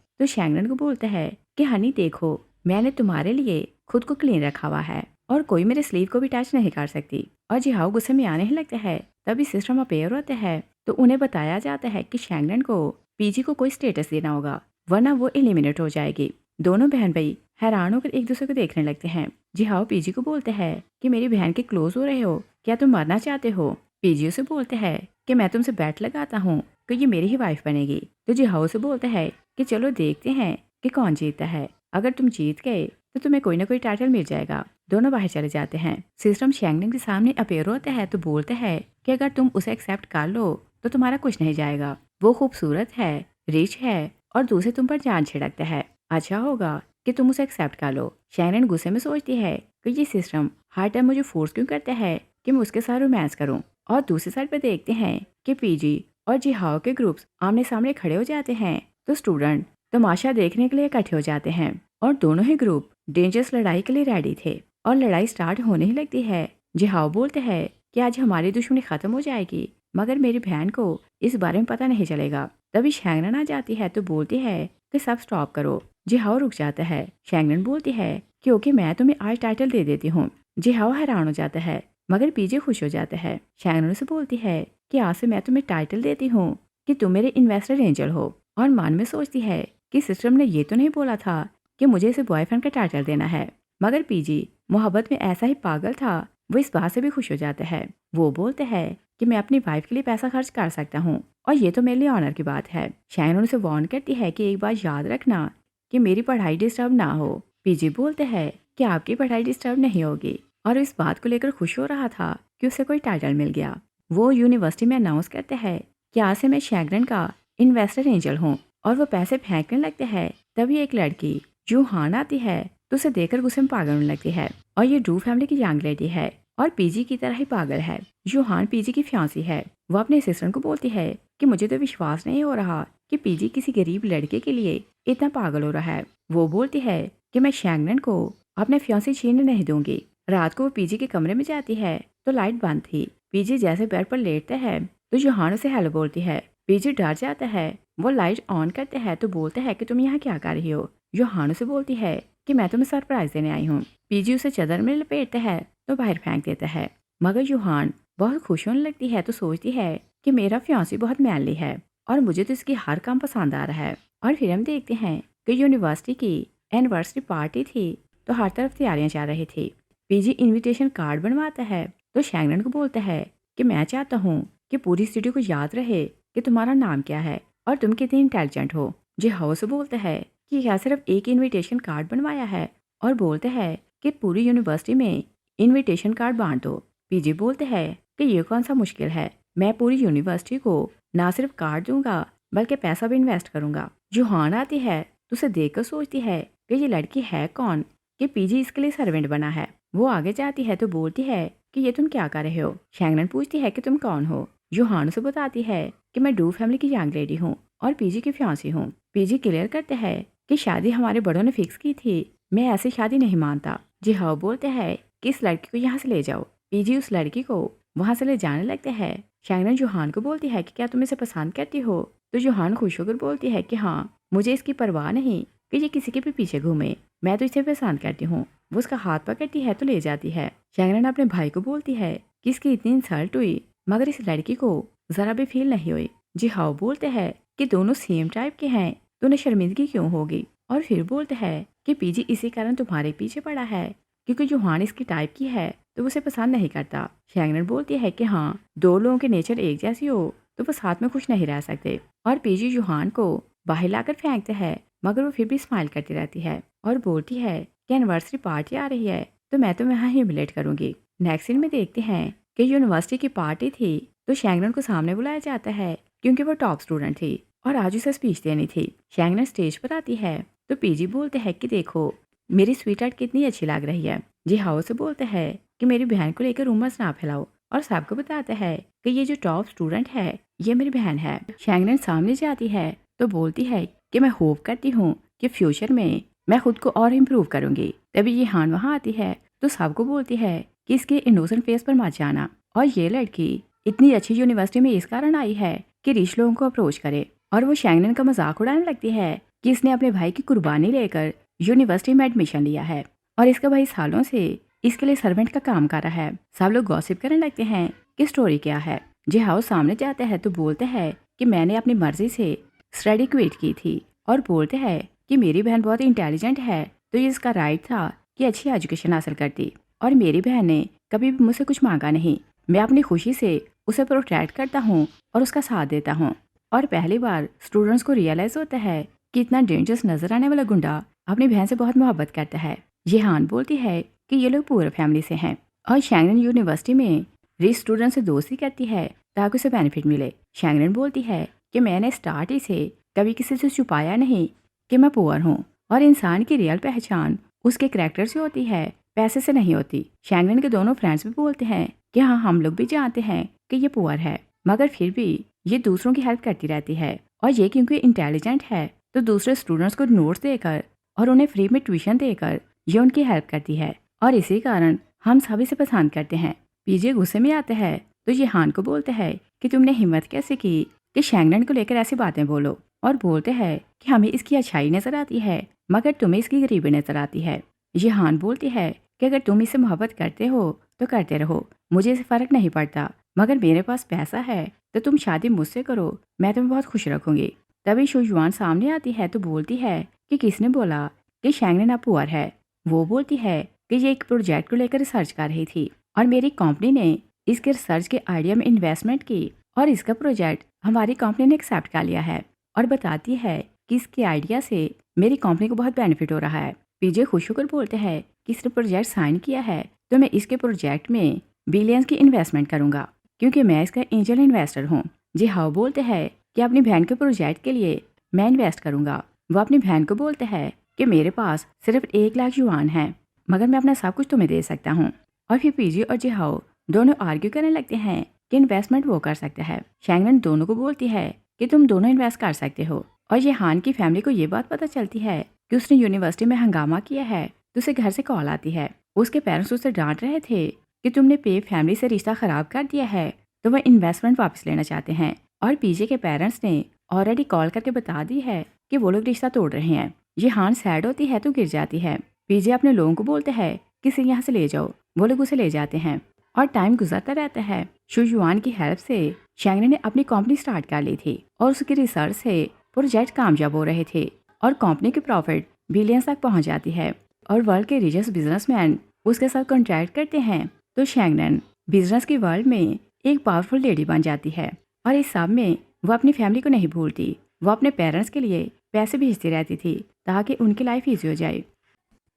तो शैंगनन को बोलता है कि हनी देखो मैंने तुम्हारे लिए खुद को क्लीन रखा हुआ है और कोई मेरे स्लीव को भी टच नहीं कर सकती। और जिहाओ गुस्से में आने ही लगता है। तभी सिस्टम अपेयर होता है तो उन्हें बताया जाता है कि शैंगनन को पीजी को कोई स्टेटस देना होगा वरना वो एलिमिनेट हो जाएगी। दोनों बहन भाई हैरान होकर एक दूसरे को देखने लगते हैं। जिहाओ पीजी को बोलते हैं कि मेरी बहन के क्लोज हो रहे हो, क्या तुम मरना चाहते हो। पीजी उसे बोलते हैं कि मैं तुमसे बैट लगाता हूँ कि ये मेरी ही वाइफ बनेगी। तो जिहाओ से बोलता है कि चलो देखते हैं कि कौन जीतता है, अगर तुम जीत गए तो तुम्हें कोई ना कोई टाइटल मिल जाएगा। दोनों बाहर चले जाते हैं। सिस्टम शैंगनन के सामने अपेयर होता है तो बोलता है कि अगर तुम उसे एक्सेप्ट कर लो तो तुम्हारा कुछ नहीं जाएगा, वो खूबसूरत है, रिच है और दूसरे तुम पर जान छिड़कता है, अच्छा होगा कि तुम उसे एक्सेप्ट कर लो। शैंगनन गुस्से में सोचती है कि ये सिस्टम हर टाइम मुझे फोर्स क्यों करता है कि मैं उसके साथ रोमांस करूं। और दूसरी साइड पे देखते हैं कि पीजी और जिहाओ के ग्रुप्स आमने सामने खड़े हो जाते हैं तो स्टूडेंट तमाशा देखने के लिए इकट्ठे हो जाते हैं और दोनों ही ग्रुप डेंजरस लड़ाई के लिए रेडी थे। और लड़ाई स्टार्ट होने ही लगती है। जिहाओ बोलते हैं कि आज हमारी दुश्मनी खत्म हो जाएगी मगर मेरी बहन को इस बारे में पता नहीं चलेगा। तभी शैंगनन आ जाती है तो बोलती है कि सब स्टॉप करो। जिहाओ रुक जाता है। शैंगनन बोलती है कि ओके मैं तुम्हें आज टाइटल दे देती हूँ। जिहाओ हैरान हो जाता है मगर पीजे खुश हो जाता है। शैंगनन से बोलती है कि आज से मैं तुम्हें टाइटल देती हूँ कि तुम मेरे इन्वेस्टर एंजल हो। और मन में सोचती है कि सिस्टम ने ये तो नहीं बोला था कि मुझे इसे बॉयफ्रेंड का टाइटल देना है। मगर पीजी मोहब्बत में ऐसा ही पागल था, वो इस बात से भी खुश हो जाता है। वो बोलते हैं कि मैं अपनी वाइफ के लिए पैसा खर्च कर सकता हूँ और ये तो मेरे लिए ऑनर की बात है। शैंगनन उसे वार्न करती है कि एक बात याद रखना कि मेरी पढ़ाई डिस्टर्ब ना हो। पीजी बोलते हैं कि आपकी पढ़ाई डिस्टर्ब नहीं होगी और इस बात को लेकर खुश हो रहा था कि उसे कोई टाइटल मिल गया। वो यूनिवर्सिटी में अनाउंस करते हैं कि आज से मैं शैंगनन का इन्वेस्टर एंजल हूँ और वो पैसे फेंकने लगते हैं। तभी एक लड़की जूहान आती है तो उसे देखकर गुस्से में पागल होने लगती है और ये ड्रू फैमिली की यंग लेडी है और पीजी की तरह ही पागल है। जूहान पीजी की फियांसी है। वो अपने असिस्टेंट को बोलती है कि मुझे तो विश्वास नहीं हो रहा कि पीजी किसी गरीब लड़के के लिए इतना पागल हो रहा है। वो बोलती है कि मैं शैंगनन को अपने फियांसी छीनने नहीं दूंगी। रात को वो पीजी के कमरे में जाती है तो लाइट बंद थी। पीजी जैसे बेड पर लेटता है तो जूहान उसे हेलो बोलती है। पीजी डर जाता है। वो लाइट ऑन करते हैं तो बोलता है कि तुम यहाँ क्या कर रही हो। जूहान उसे बोलती है कि मैं तुम्हें सरप्राइज देने आई हूँ। पीजी उसे चादर में लपेटता है तो बाहर फेंक देता है। मगर जूहान बहुत खुश होने लगती है तो सोचती है कि मेरा फियांसी बहुत मैनली है और मुझे तो इसकी हर काम पसंद आ रहा है। और फिर हम देखते हैं कि यूनिवर्सिटी की एनिवर्सरी पार्टी थी तो हर तरफ तैयारियां चल रही थी। पीजी इनविटेशन कार्ड बनवाता है तो शैंगरन को बोलता है कि मैं चाहता हूँ कि पूरी सिटी को याद रहे कि तुम्हारा नाम क्या है और तुम कितनी इंटेलिजेंट हो। जी हाउ से बोलता है कि क्या सिर्फ एक इनविटेशन कार्ड बनवाया है और बोलते हैं कि पूरी यूनिवर्सिटी में इनविटेशन कार्ड बांट दो। पीजी बोलते हैं कि ये कौन सा मुश्किल है, मैं पूरी यूनिवर्सिटी को ना सिर्फ कार्ड दूंगा बल्कि पैसा भी इन्वेस्ट करूंगा। जूहान आती है तो उसे देखकर सोचती है कि ये लड़की है कौन कि पीजी इसके लिए सर्वेंट बना है। वो आगे जाती है तो बोलती है कि ये तुम क्या कर रहे हो। शैंगरन पूछती है कि तुम कौन हो। जूहान उसे बताती है कि मैं डू फैमिली की यंग लेडी हूँ और पीजी की फियांसी हूँ। पीजी क्लियर करते हैं कि शादी हमारे बड़ों ने फिक्स की थी, मैं ऐसी शादी नहीं मानता। जी हाउ बोलते हैं कि इस लड़की को यहाँ से ले जाओ। पीजी उस लड़की को वहाँ से ले जाने लगते हैं। शैंगरन जूहान को बोलती है कि क्या तुम इसे पसंद करती हो, तो जूहान खुश होकर बोलती है कि हाँ, मुझे इसकी परवाह नहीं कि ये किसी के भी पीछे घूमे, मैं तो इसे पसंद करती हूँ। वो उसका हाथ पकड़ती है तो ले जाती है। शैंगरन अपने भाई को बोलती है कि इसकी इतनी इंसल्ट हुई मगर इस लड़की को जरा भी फील नहीं हुई। जी हाउ बोलते हैं कि दोनों सेम टाइप के हैं तो उन्हें शर्मिंदगी क्यों होगी, और फिर बोलते हैं कि पीजी इसी कारण तुम्हारे पीछे पड़ा है क्योंकि जूहान इसकी टाइप की है तो वो उसे पसंद नहीं करता। शैंगरन बोलती है कि हाँ, दो लोगों के नेचर एक जैसी हो तो वो साथ में खुश नहीं रह सकते। और पीजी जूहान को बाहर लाकर फेंकते हैं मगर वो फिर भी स्माइल करती रहती है और बोलती है कि एनिवर्सरी पार्टी आ रही है तो मैं तुम्हें यहाँ ह्यूमिलेट करूंगी। नेक्स्ट सीन में देखते हैं कि यूनिवर्सिटी की पार्टी थी तो शैंगरन को सामने बुलाया जाता है क्योंकि वो टॉप स्टूडेंट थी और आज उसे स्पीच देनी थी। शैंगरन स्टेज पर आती है तो पीजी बोलते हैं कि देखो मेरी स्वीटहार्ट कितनी अच्छी लग रही है। जी हाउ से बोलते हैं कि मेरी बहन को लेकर रूमर्स ना फैलाओ और सबको बताते हैं कि ये जो टॉप स्टूडेंट है ये मेरी बहन है। शैंगरन सामने जाती है तो बोलती है कि मैं होप करती हूँ कि फ्यूचर में मैं खुद को और इम्प्रूव करूंगी। तभी ये हान वहाँ आती है तो सबको बोलती है कि इसके इनोसेंट फेस पर मत जाना और ये लड़की इतनी अच्छी यूनिवर्सिटी में इस कारण आई है कि रिच लोगों को अप्रोच करे। और वो शैंगरन का मजाक उड़ाने लगती है कि इसने अपने भाई की कुर्बानी लेकर यूनिवर्सिटी में एडमिशन लिया है और इसका भाई सालों से इसके लिए सर्वेंट का काम कर रहा है। सब लोग गॉसिप करने लगते हैं कि स्टोरी क्या है। जी हाउ सामने जाते हैं तो बोलते हैं कि मैंने अपनी मर्जी से स्टडी क्विट की थी और बोलते हैं कि मेरी बहन बहुत इंटेलिजेंट है तो ये इसका राइट था कि अच्छी एजुकेशन हासिल करती और मेरी बहन ने कभी भी मुझसे कुछ मांगा नहीं। मैं अपनी खुशी से उसे प्रोटेक्ट करता हूँ और उसका साथ देता हूँ। और पहली बार स्टूडेंट्स को रियलाइज होता है कि इतना डेंजरस नजर आने वाला गुंडा अपनी बहन से बहुत मोहब्बत करता है। जेहान बोलती है कि ये लोग पूरे फैमिली से हैं और शैंगरन यूनिवर्सिटी में रिच स्टूडेंट से दोस्ती करती है ताकि उसे बेनिफिट मिले। शैंगरन बोलती है कि मैंने स्टार्ट ही से कभी किसी से छुपाया नहीं कि मैं पुअर हूँ और इंसान की रियल पहचान उसके करैक्टर से होती है, पैसे से नहीं होती। शैंगरन के दोनों फ्रेंड्स भी बोलते हैं कि हाँ, हम लोग भी जानते हैं कि ये पुअर है मगर फिर भी ये दूसरों की हेल्प करती रहती है और ये क्योंकि इंटेलिजेंट है तो दूसरे स्टूडेंट्स को नोट्स देकर और उन्हें फ्री में ट्यूशन देकर ये उनकी हेल्प करती है और इसी कारण हम सभी से पसंद करते हैं। पीजे गुस्से में आते हैं तो ये हान को बोलते हैं कि तुमने हिम्मत कैसे की कि शैंगरन को लेकर ऐसी बातें बोलो, और बोलते हैं कि हमें इसकी अच्छाई नजर आती है मगर तुम्हें इसकी गरीबी नजर आती है। ये हान बोलती है कि अगर तुम इससे मोहब्बत करते हो तो करते रहो, मुझे इससे फर्क नहीं पड़ता, मगर मेरे पास पैसा है तो तुम शादी मुझसे करो, मैं तुम्हें बहुत खुश रखूंगी। तभी शुजुआन सामने आती है तो बोलती है कि किसने बोला कि शैंगरन अब पुअर है। वो बोलती है कि ये एक प्रोजेक्ट को लेकर रिसर्च कर रही थी और मेरी कंपनी ने इसके रिसर्च के आइडिया में इन्वेस्टमेंट की और इसका प्रोजेक्ट हमारी कंपनी ने एक्सेप्ट कर लिया है और बताती है कि इसके आइडिया से मेरी कंपनी को बहुत बेनिफिट हो रहा है। पीजे खुश होकर बोलते हैं कि इसने प्रोजेक्ट साइन किया है तो मैं इसके प्रोजेक्ट में बिलियंस की इन्वेस्टमेंट करूंगा क्योंकि मैं इसका एंजल इन्वेस्टर हूँ। जी हाउ बोलते हैं कि अपनी बहन के प्रोजेक्ट के लिए मैं इन्वेस्ट करूंगा। वो अपनी बहन को बोलते हैं कि मेरे पास सिर्फ 1 लाख युआन है मगर मैं अपना सब कुछ तुम्हें दे सकता हूँ। और फिर पीजी और जी हाउ दोनों आर्ग्यू करने लगते हैं कि इन्वेस्टमेंट वो कर सकता है। शैंगरन दोनों को बोलती है कि तुम दोनों इन्वेस्ट कर सकते हो और ये हान की फैमिली को ये बात पता चलती है कि उसने यूनिवर्सिटी में हंगामा किया है तो उसे घर से कॉल आती है। उसके पेरेंट्स उसे डांट रहे थे कि तुमने पे फैमिली से रिश्ता खराब कर दिया है तो वह इन्वेस्टमेंट वापस लेना चाहते हैं और पीजे के पेरेंट्स ने ऑलरेडी कॉल करके बता दी है कि वो लोग रिश्ता तोड़ रहे हैं। ये हान सैड होती है तो गिर जाती है। पीजे अपने लोगों को बोलते हैं कि इसे यहाँ से ले जाओ, वो लोग उसे ले जाते हैं और टाइम गुजरता रहता है। शुजुआन की हेल्प से शैंगरन ने अपनी कंपनी स्टार्ट कर ली थी और उसकी रिसर्च से प्रोजेक्ट कामयाब हो रहे थे और कंपनी की प्रॉफिट बिलियंस तक पहुंच जाती है और वर्ल्ड के रिचेस्ट बिजनेसमैन उसके साथ कॉन्ट्रैक्ट करते हैं तो शैंगनन बिजनेस की वर्ल्ड में एक पावरफुल लेडी बन जाती है और इस सब में वो अपनी फैमिली को नहीं भूलती। वो अपने पेरेंट्स के लिए पैसे भेजती रहती थी ताकि उनकी लाइफ ईजी हो जाए।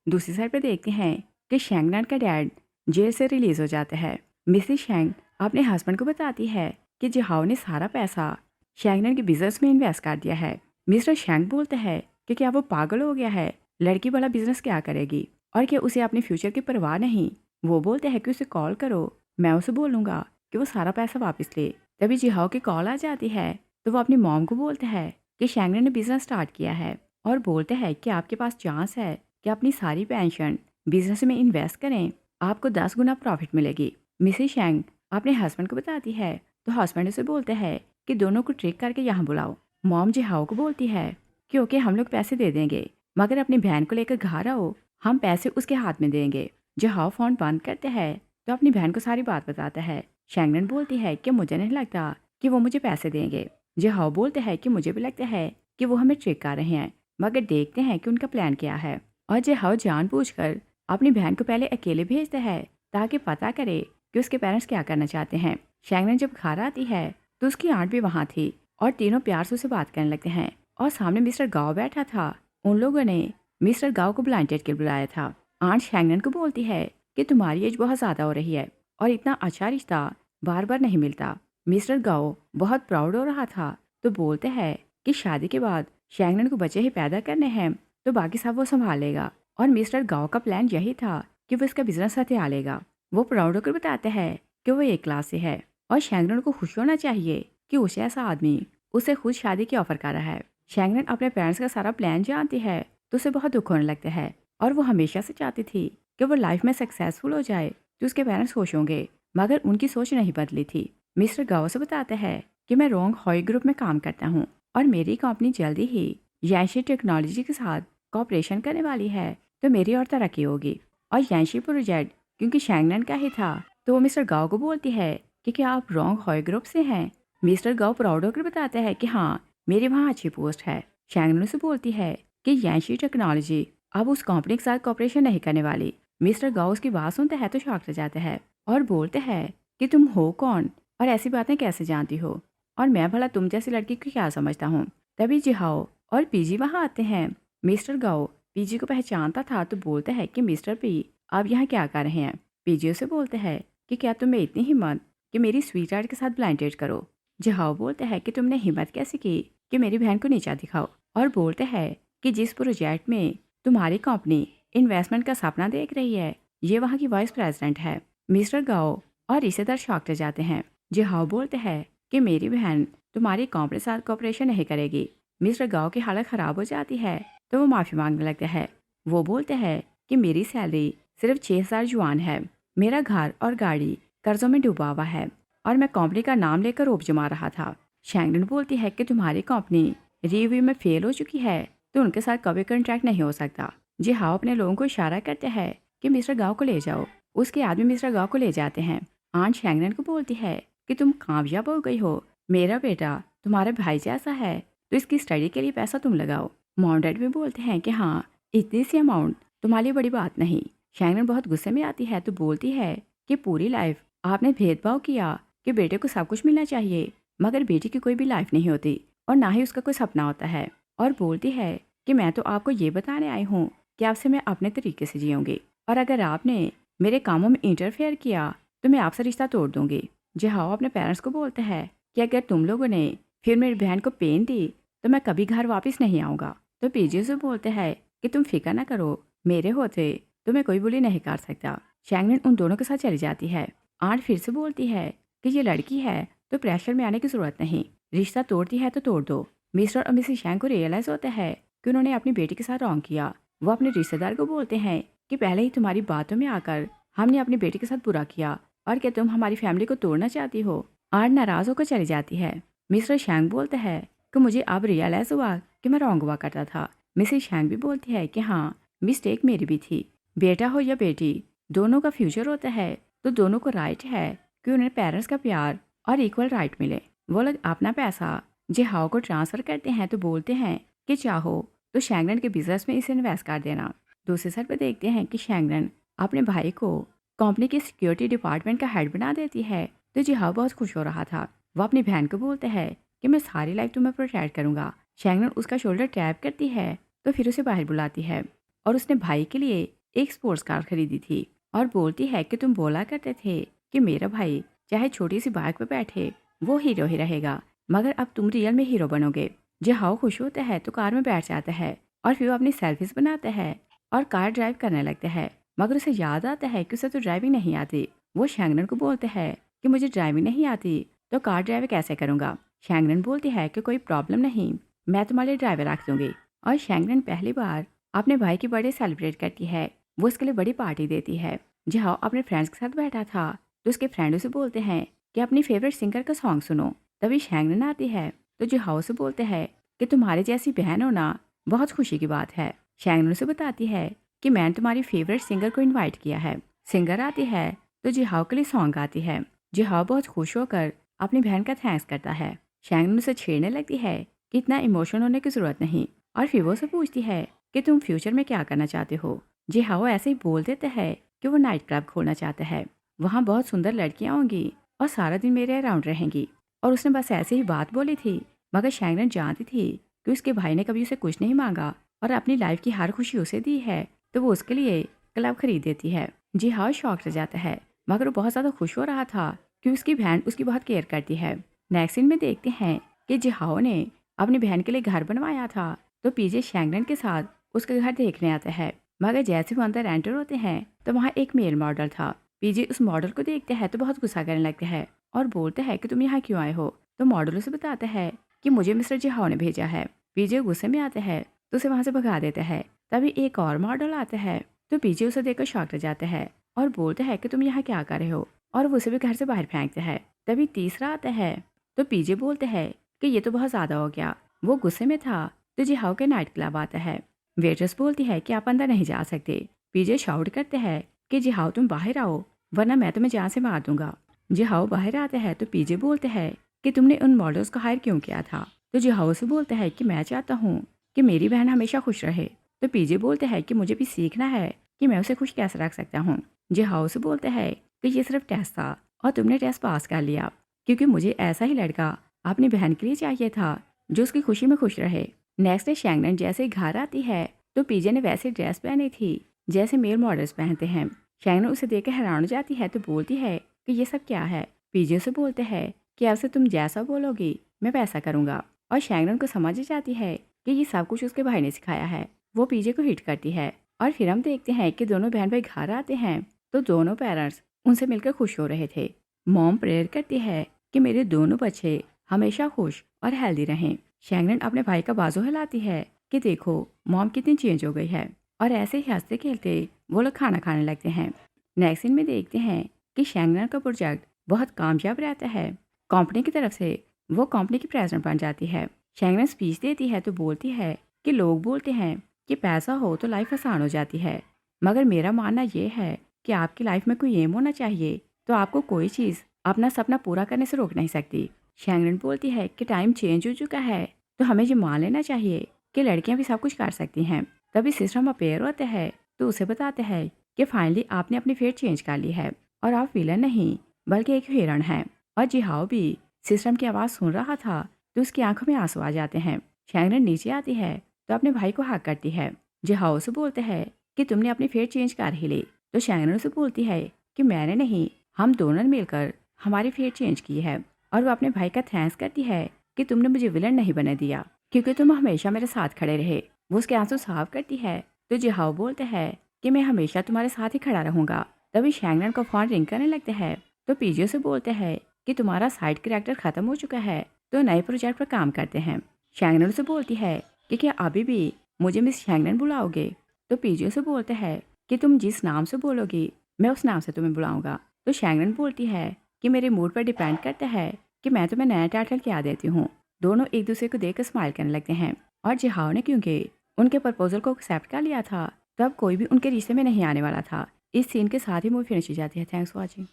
दूसरी साइड पे देखते हैं कि शैंगनन का डैड जेल से रिलीज हो जाता है। मिसेस शैंग अपने हस्बैंड को बताती है कि जिहाओ ने सारा पैसा शैंगनन के बिजनेस में इन्वेस्ट कर दिया है। मिस्टर शैंग बोलता है कि क्या वो पागल हो गया है, लड़की वाला बिजनेस क्या करेगी और क्या उसे अपने फ्यूचर की परवाह नहीं। वो बोलते हैं कि उसे कॉल करो, मैं उसे बोलूँगा कि वो सारा पैसा वापस ले। तभी जिहाओ की कॉल आ जाती है तो वो अपनी मॉम को बोलता है कि शैंगनन ने बिजनेस स्टार्ट किया है और बोलते हैं कि आपके पास चांस है कि अपनी सारी पेंशन बिजनेस में इन्वेस्ट करें, आपको 10 गुना प्रॉफिट मिलेगी। मिसेस शैंग अपने हस्बैंड को बताती है तो हस्बैंड उसे बोलते हैं कि दोनों को ट्रिक करके यहाँ बुलाओ। मॉम जिहाओ को बोलती है क्योंकि हम लोग पैसे दे देंगे मगर अपनी बहन को लेकर घर आओ, हम पैसे उसके हाथ में देंगे। जिहाओ फोन बंद करते हैं तो अपनी बहन को सारी बात बताता है। शैंगनन बोलती है कि मुझे नहीं लगता कि वो मुझे पैसे देंगे। जिहाओ बोलते हैं कि मुझे भी लगता है कि वो हमें ट्रिक कर रहे हैं, मगर देखते हैं कि उनका प्लान क्या है। और जिहाओ जानबूझकर अपनी बहन को पहले अकेले भेजता है ताकि पता करे कि उसके पेरेंट्स क्या करना चाहते हैं। शैंगनन जब घर आती है तो उसकी आंट भी वहाँ थी और तीनों प्यार से उसे बात करने लगते हैं। और सामने मिस्टर गाओ बैठा था। उन लोगों ने मिस्टर गाओ को ब्लाइंड डेट के लिए बुलाया था। आंट शैंगनन को बोलती है कि तुम्हारी एज बहुत ज़्यादा हो रही है और इतना अच्छा रिश्ता बार बार नहीं मिलता। मिस्टर गाओ बहुत प्राउड हो रहा था तो बोलते हैं कि शादी के बाद शैंगनन को बच्चे ही पैदा करने हैं तो बाकी सब वो संभाल लेगा। और मिस्टर गाओ का प्लान यही था कि वो इसका बिजनेस हथिया लेगा। वो प्राउड होकर बताते हैं कि वो एक क्लास से है और शैंगनन को खुश होना चाहिए कि उसे ऐसा आदमी उसे खुद शादी की ऑफर कर रहा है। शैंगनन अपने पेरेंट्स का सारा प्लान जानती है तो उसे बहुत दुख होने लगता है और वो हमेशा से चाहती थी कि वो लाइफ में सक्सेसफुल हो जाए तो उसके पेरेंट्स खुश होंगे, मगर उनकी सोच नहीं बदली थी। मिस्टर गाओ से बताते हैं कि मैं रोंग हॉय ग्रुप में काम करता हूँ और मेरी कंपनी जल्दी ही यांशी टेक्नोलॉजी के साथ कॉपरेशन करने वाली है तो मेरी और तरक्की होगी। और यांशी प्रोजेक्ट क्योंकि शैंगनन का ही था तो वो मिस्टर गाओ को बोलती है कि क्या आप रोंग हॉय ग्रुप से हैं। मिस्टर गाओ प्राउड होकर बताता है कि हाँ, मेरी वहाँ अच्छी पोस्ट है। शैंगनन से बोलती है कि यांशी टेक्नोलॉजी अब उस कंपनी के साथ कॉपरेशन नहीं करने वाली। मिस्टर गाओ उसकी बात सुनता है तो शॉक हो जाता है और बोलते हैं कि तुम हो कौन और ऐसी बातें कैसे जानती हो और मैं भला तुम जैसी लड़की को क्या समझता हूँ। तभी जिहाओ और पीजी वहाँ आते हैं। मिस्टर गाओ पीजी को पहचानता था तो बोलता है कि मिस्टर पी आप यहाँ क्या कर रहे हैं। पीजी उसे बोलते हैं कि क्या तुम्हें इतनी हिम्मत कि मेरी स्वीट आर्ट के साथ ब्लाइंड डेट करो। जिहाओ बोलते हैं कि तुमने हिम्मत कैसे की कि मेरी बहन को नीचा दिखाओ और बोलते हैं कि जिस प्रोजेक्ट में तुम्हारी कंपनी इन्वेस्टमेंट का सपना देख रही है ये वहाँ की वाइस प्रेसिडेंट है। मिस्टर गाओ और रिश्तेदार शॉक रह जाते हैं। जिहाओ बोलते हैं कि मेरी बहन तुम्हारी कंपनी के साथ कॉपरेशन नहीं करेगी। मिस्टर गाओ की हालत ख़राब हो जाती है तो वो माफ़ी मांगने लगता है। वो बोलते हैं कि मेरी सैलरी सिर्फ 6,000 जुआन है, मेरा घर और गाड़ी कर्जों में डूबा हुआ है और मैं कंपनी का नाम लेकर रोब जमा रहा था। शैंगनन बोलती है कि तुम्हारी कंपनी रिव्यू में फेल हो चुकी है तो उनके साथ कभी कॉन्ट्रैक्ट नहीं हो सकता। जिहाओ अपने लोगों को इशारा करते हैं कि मिस्टर गाओ को ले जाओ। उसके आदमी मिस्टर गाओ को ले जाते हैं। आंट शैंगनन को बोलती है कि तुम कामयाब हो गई हो, मेरा बेटा तुम्हारे भाई जैसा है तो इसकी स्टडी के लिए पैसा तुम लगाओ। मॉम डैड भी बोलते हैं कि हाँ, इतनी सी अमाउंट तुम्हारे लिए बड़ी बात नहीं। शैंगनन बहुत गुस्से में आती है तो बोलती है कि पूरी लाइफ आपने भेदभाव किया कि बेटे को सब कुछ मिलना चाहिए मगर बेटी की कोई भी लाइफ नहीं होती और ना ही उसका कोई सपना होता है। और बोलती है कि मैं तो आपको ये बताने आई हूँ कि आपसे मैं अपने तरीके से जीऊँगी और अगर आपने मेरे कामों में इंटरफेयर किया तो मैं आपसे रिश्ता तोड़ दूंगी। जिहाओ अपने पेरेंट्स को बोलते हैं कि अगर तुम लोगों ने फिर मेरी बहन को पेन दी तो मैं कभी घर वापस नहीं आऊँगा। तो पीजी से बोलते हैं कि तुम फिक्र ना करो, मेरे होते तुम्हें कोई बुली नहीं कर सकता। शैंगनन उन दोनों के साथ चली जाती है। आंट फिर से बोलती है कि ये लड़की है तो प्रेशर में आने की जरूरत नहीं, रिश्ता तोड़ती है तो तोड़ दो। मिस्टर और मिसेस शैंग को रियलाइज होता है कि उन्होंने अपनी बेटी के साथ रॉन्ग किया। वो अपने रिश्तेदार को बोलते हैं कि पहले ही तुम्हारी बातों में आकर हमने अपनी बेटी के साथ बुरा किया और क्या तुम हमारी फैमिली को तोड़ना चाहती हो। आर्ट नाराज होकर चली जाती है। मिस्टर शैंग बोलते हैं कि मुझे अब रियलाइज हुआ कि मैं रॉन्ग हुआ करता था। मिसेस शैंग भी बोलती है कि हाँ, मिस्टेक मेरी भी थी। बेटा हो या बेटी दोनों का फ्यूचर होता है तो दोनों को राइट है कि उन्हें पेरेंट्स का प्यार और इक्वल राइट मिले। वो लोग अपना पैसा जिहाओ को ट्रांसफर करते हैं तो बोलते हैं कि चाहो तो शैंगनन के बिजनेस में इसे इन्वेस्ट कर देना। दूसरी साइड पर देखते हैं कि शैंगनन अपने भाई को कंपनी के सिक्योरिटी डिपार्टमेंट का हेड बना देती है तो जिहाओ बहुत खुश हो रहा था। वो अपनी बहन को बोलते हैं कि मैं सारी लाइफ तुम्हें प्रोटेक्ट करूंगा। शैंगनन उसका शोल्डर टैप करती है तो फिर उसे बाहर बुलाती है और उसने भाई के लिए एक स्पोर्ट्स कार खरीदी थी और बोलती है कि तुम बोला करते थे कि मेरा भाई चाहे छोटी सी बाइक पर बैठे वो हीरो ही रहेगा, मगर अब तुम रियल में हीरो बनोगे। जिहाओ खुश होता है तो कार में बैठ जाता है और फिर वो अपनी सेल्फीज बनाता है और कार ड्राइव करने लगता है, मगर उसे याद आता है कि उसे तो ड्राइविंग नहीं आती। वो शैंगनन को बोलते हैं कि मुझे ड्राइविंग नहीं आती तो कार ड्राइव कैसे करूंगा। शैंगनन बोलती है कि कोई प्रॉब्लम नहीं, मैं तुम्हारे लिए ड्राइवर रख दूंगी। और शैंगनन पहली बार अपने भाई की बर्थडे सेलिब्रेट करती है। वो उसके लिए बड़ी पार्टी देती है। जिहाओ अपने फ्रेंड्स के साथ बैठा था तो उसके फ्रेंड उसे बोलते हैं कि अपनी फेवरेट सिंगर का सॉन्ग सुनो। तभी शैंगनन आती है तो जिहाओ से बोलते हैं कि तुम्हारे जैसी बहन होना बहुत खुशी की बात है। शैंगनन उसे बताती है कि मैंने तुम्हारी फेवरेट सिंगर को इनवाइट किया है। सिंगर आती है तो जिहाओ के लिए सॉन्ग गाती है। जिहाओ बहुत खुश होकर अपनी बहन का थैंक्स करता है। शैंगनन उसे छेड़ने लगती है कि इतना इमोशनल होने की जरूरत नहीं और फिर वो से पूछती है कि तुम फ्यूचर में क्या करना चाहते हो। जिहाओ ऐसे ही बोल देता है कि वो नाइट क्लब खोलना चाहता है, वहाँ बहुत सुंदर लड़कियाँ होंगी और सारा दिन मेरे अराउंड रहेंगी। और उसने बस ऐसे ही बात बोली थी, मगर शैंगनन जानती थी कि उसके भाई ने कभी उसे कुछ नहीं मांगा और अपनी लाइफ की हर खुशी उसे दी है, तो वो उसके लिए क्लब खरीद देती है। जिहाओ शॉक रह जाता है, मगर वो बहुत ज़्यादा खुश हो रहा था कि उसकी बहन उसकी बहुत केयर करती है। नेक्स्ट सीन में देखते हैं कि जिहाओ ने अपनी बहन के लिए घर बनवाया था तो पीजे शैंगनन के साथ उसके घर देखने आता है, मगर जैसे वो अंदर एंटर होते हैं तो वहाँ एक मेल मॉडल था। पीजे उस मॉडल को देखते हैं तो बहुत गुस्सा करने लगता है और बोलते हैं कि तुम यहाँ क्यों आए हो। तो मॉडल उसे बताता है कि मुझे मिस्टर जिहाओ ने भेजा है। पीजे गुस्से में आता है तो उसे वहाँ से भगा देता है। तभी एक और मॉडल आता है तो पीजे उसे देखकर शॉक रह जाता है और बोलता है कि तुम यहाँ क्या कर रहे हो, और वो उसे भी घर से बाहर फेंकता है। तभी तीसरा आता है तो पीजे बोलते हैं कि ये तो बहुत ज़्यादा हो गया। वो गुस्से में था तो जिहाओ के नाइट क्लब आता है। वेट्रेस बोलती है कि आप अंदर नहीं जा सकते। पीजे शाउट करते हैं कि जिहाओ तुम बाहर आओ वरना मैं तुम्हें जान से मार दूंगा। जिहाओ बाहर आता है तो पीजे बोलते हैं कि तुमने उन मॉडल्स को हायर क्यों किया था। तो जिहाओ से बोलता है कि मैं चाहता हूँ कि मेरी बहन हमेशा खुश रहे। तो पीजे बोलते हैं कि मुझे भी सीखना है कि मैं उसे खुश कैसे रख सकता हूँ। जिहाओ से बोलते हैं कि ये सिर्फ टेस्ट था और तुमने टेस्ट पास कर लिया, क्योंकि मुझे ऐसा ही लड़का अपनी बहन के लिए चाहिए था जो उसकी खुशी में खुश रहे। नेक्स्ट डे शैंगनन जैसे ही घर आती है तो पीजे ने वैसे ड्रेस पहनी थी जैसे मेल मॉडल्स पहनते हैं। शैंगनन उसे देखकर हैरान हो जाती है तो बोलती है कि ये सब क्या है। पीजे से बोलते हैं कि अब से तुम जैसा बोलोगी मैं वैसा करूँगा। और शैंगनन को समझ जाती है कि ये सब कुछ उसके भाई ने सिखाया है। वो पीजे को हिट करती है और फिर हम देखते हैं कि दोनों बहन भाई घर आते हैं तो दोनों पेरेंट्स उनसे मिलकर खुश हो रहे थे। मॉम प्रेयर करती है कि मेरे दोनों बच्चे हमेशा खुश और हेल्दी रहें। शैंगनन अपने भाई का बाजू हिलाती है कि देखो मॉम कितनी चेंज हो गई है, और ऐसे ही हंसते खेलते वो लोग खाना खाने लगते हैं। नेक्स्ट सीन में देखते हैं कि शैंगनन का प्रोजेक्ट बहुत कामयाब रहता है। कंपनी की तरफ से वो कंपनी की प्रेसिडेंट बन जाती है। शैंगनन स्पीच देती है तो बोलती है कि लोग बोलते हैं कि पैसा हो तो लाइफ आसान हो जाती है, मगर मेरा मानना ये है कि आपकी लाइफ में कोई एम होना चाहिए तो आपको कोई चीज़ अपना सपना पूरा करने से रोक नहीं सकती। शैंगनन बोलती है कि टाइम चेंज हो चुका है तो हमें ये मान लेना चाहिए कि लड़कियां भी सब कुछ कर सकती हैं। तभी सिस्टम अपेयर होता है तो उसे बताते हैं कि फाइनली आपने अपनी फेट चेंज कर ली है और आप विलन नहीं बल्कि एक हिरण हैं। और जिहाओ भी सिस्टम की आवाज़ सुन रहा था तो उसकी आंखों में आंसू आ जाते हैं। शैंगनन नीचे आती है तो अपने भाई को हक करती है। जिहाओ से बोलते हैं कि तुमने अपनी फेट चेंज कर ही ली। तो शैंगनन से बोलती है कि मैंने नहीं, हम दोनों ने मिलकर हमारी फेट चेंज की है। और वो अपने भाई का थैंक्स करती है कि तुमने मुझे विलन नहीं बना दिया, क्योंकि तुम हमेशा मेरे साथ खड़े रहे। वो उसके आंसू साफ करती है तो जिहाओ बोलते हैं कि मैं हमेशा तुम्हारे साथ ही खड़ा रहूंगा। तभी शैंगनन का फोन रिंग करने लगते हैं तो पीजे से बोलते हैं कि तुम्हारा साइड कैरेक्टर खत्म हो चुका है तो नए प्रोजेक्ट पर काम करते हैं। शैंगनन से बोलती है कि क्या अभी भी मुझे मिस शैंगनन बुलाओगे। तो पीजे से बोलते हैं कि तुम जिस नाम से बोलोगी मैं उस नाम से तुम्हें बुलाऊंगा। तो शैंगनन बोलती है कि मेरे मूड पर डिपेंड करता है कि मैं तुम्हें नया टाइटल क्या देती हूँ। दोनों एक दूसरे को देखकर स्माइल करने लगते हैं और जिहाओ ने क्योंकि उनके प्रपोजल को एक्सेप्ट कर लिया था तब कोई भी उनके रिश्ते में नहीं आने वाला था। इस सीन के साथ ही मूवी फिनिश हो जाती है। Thanks for watching.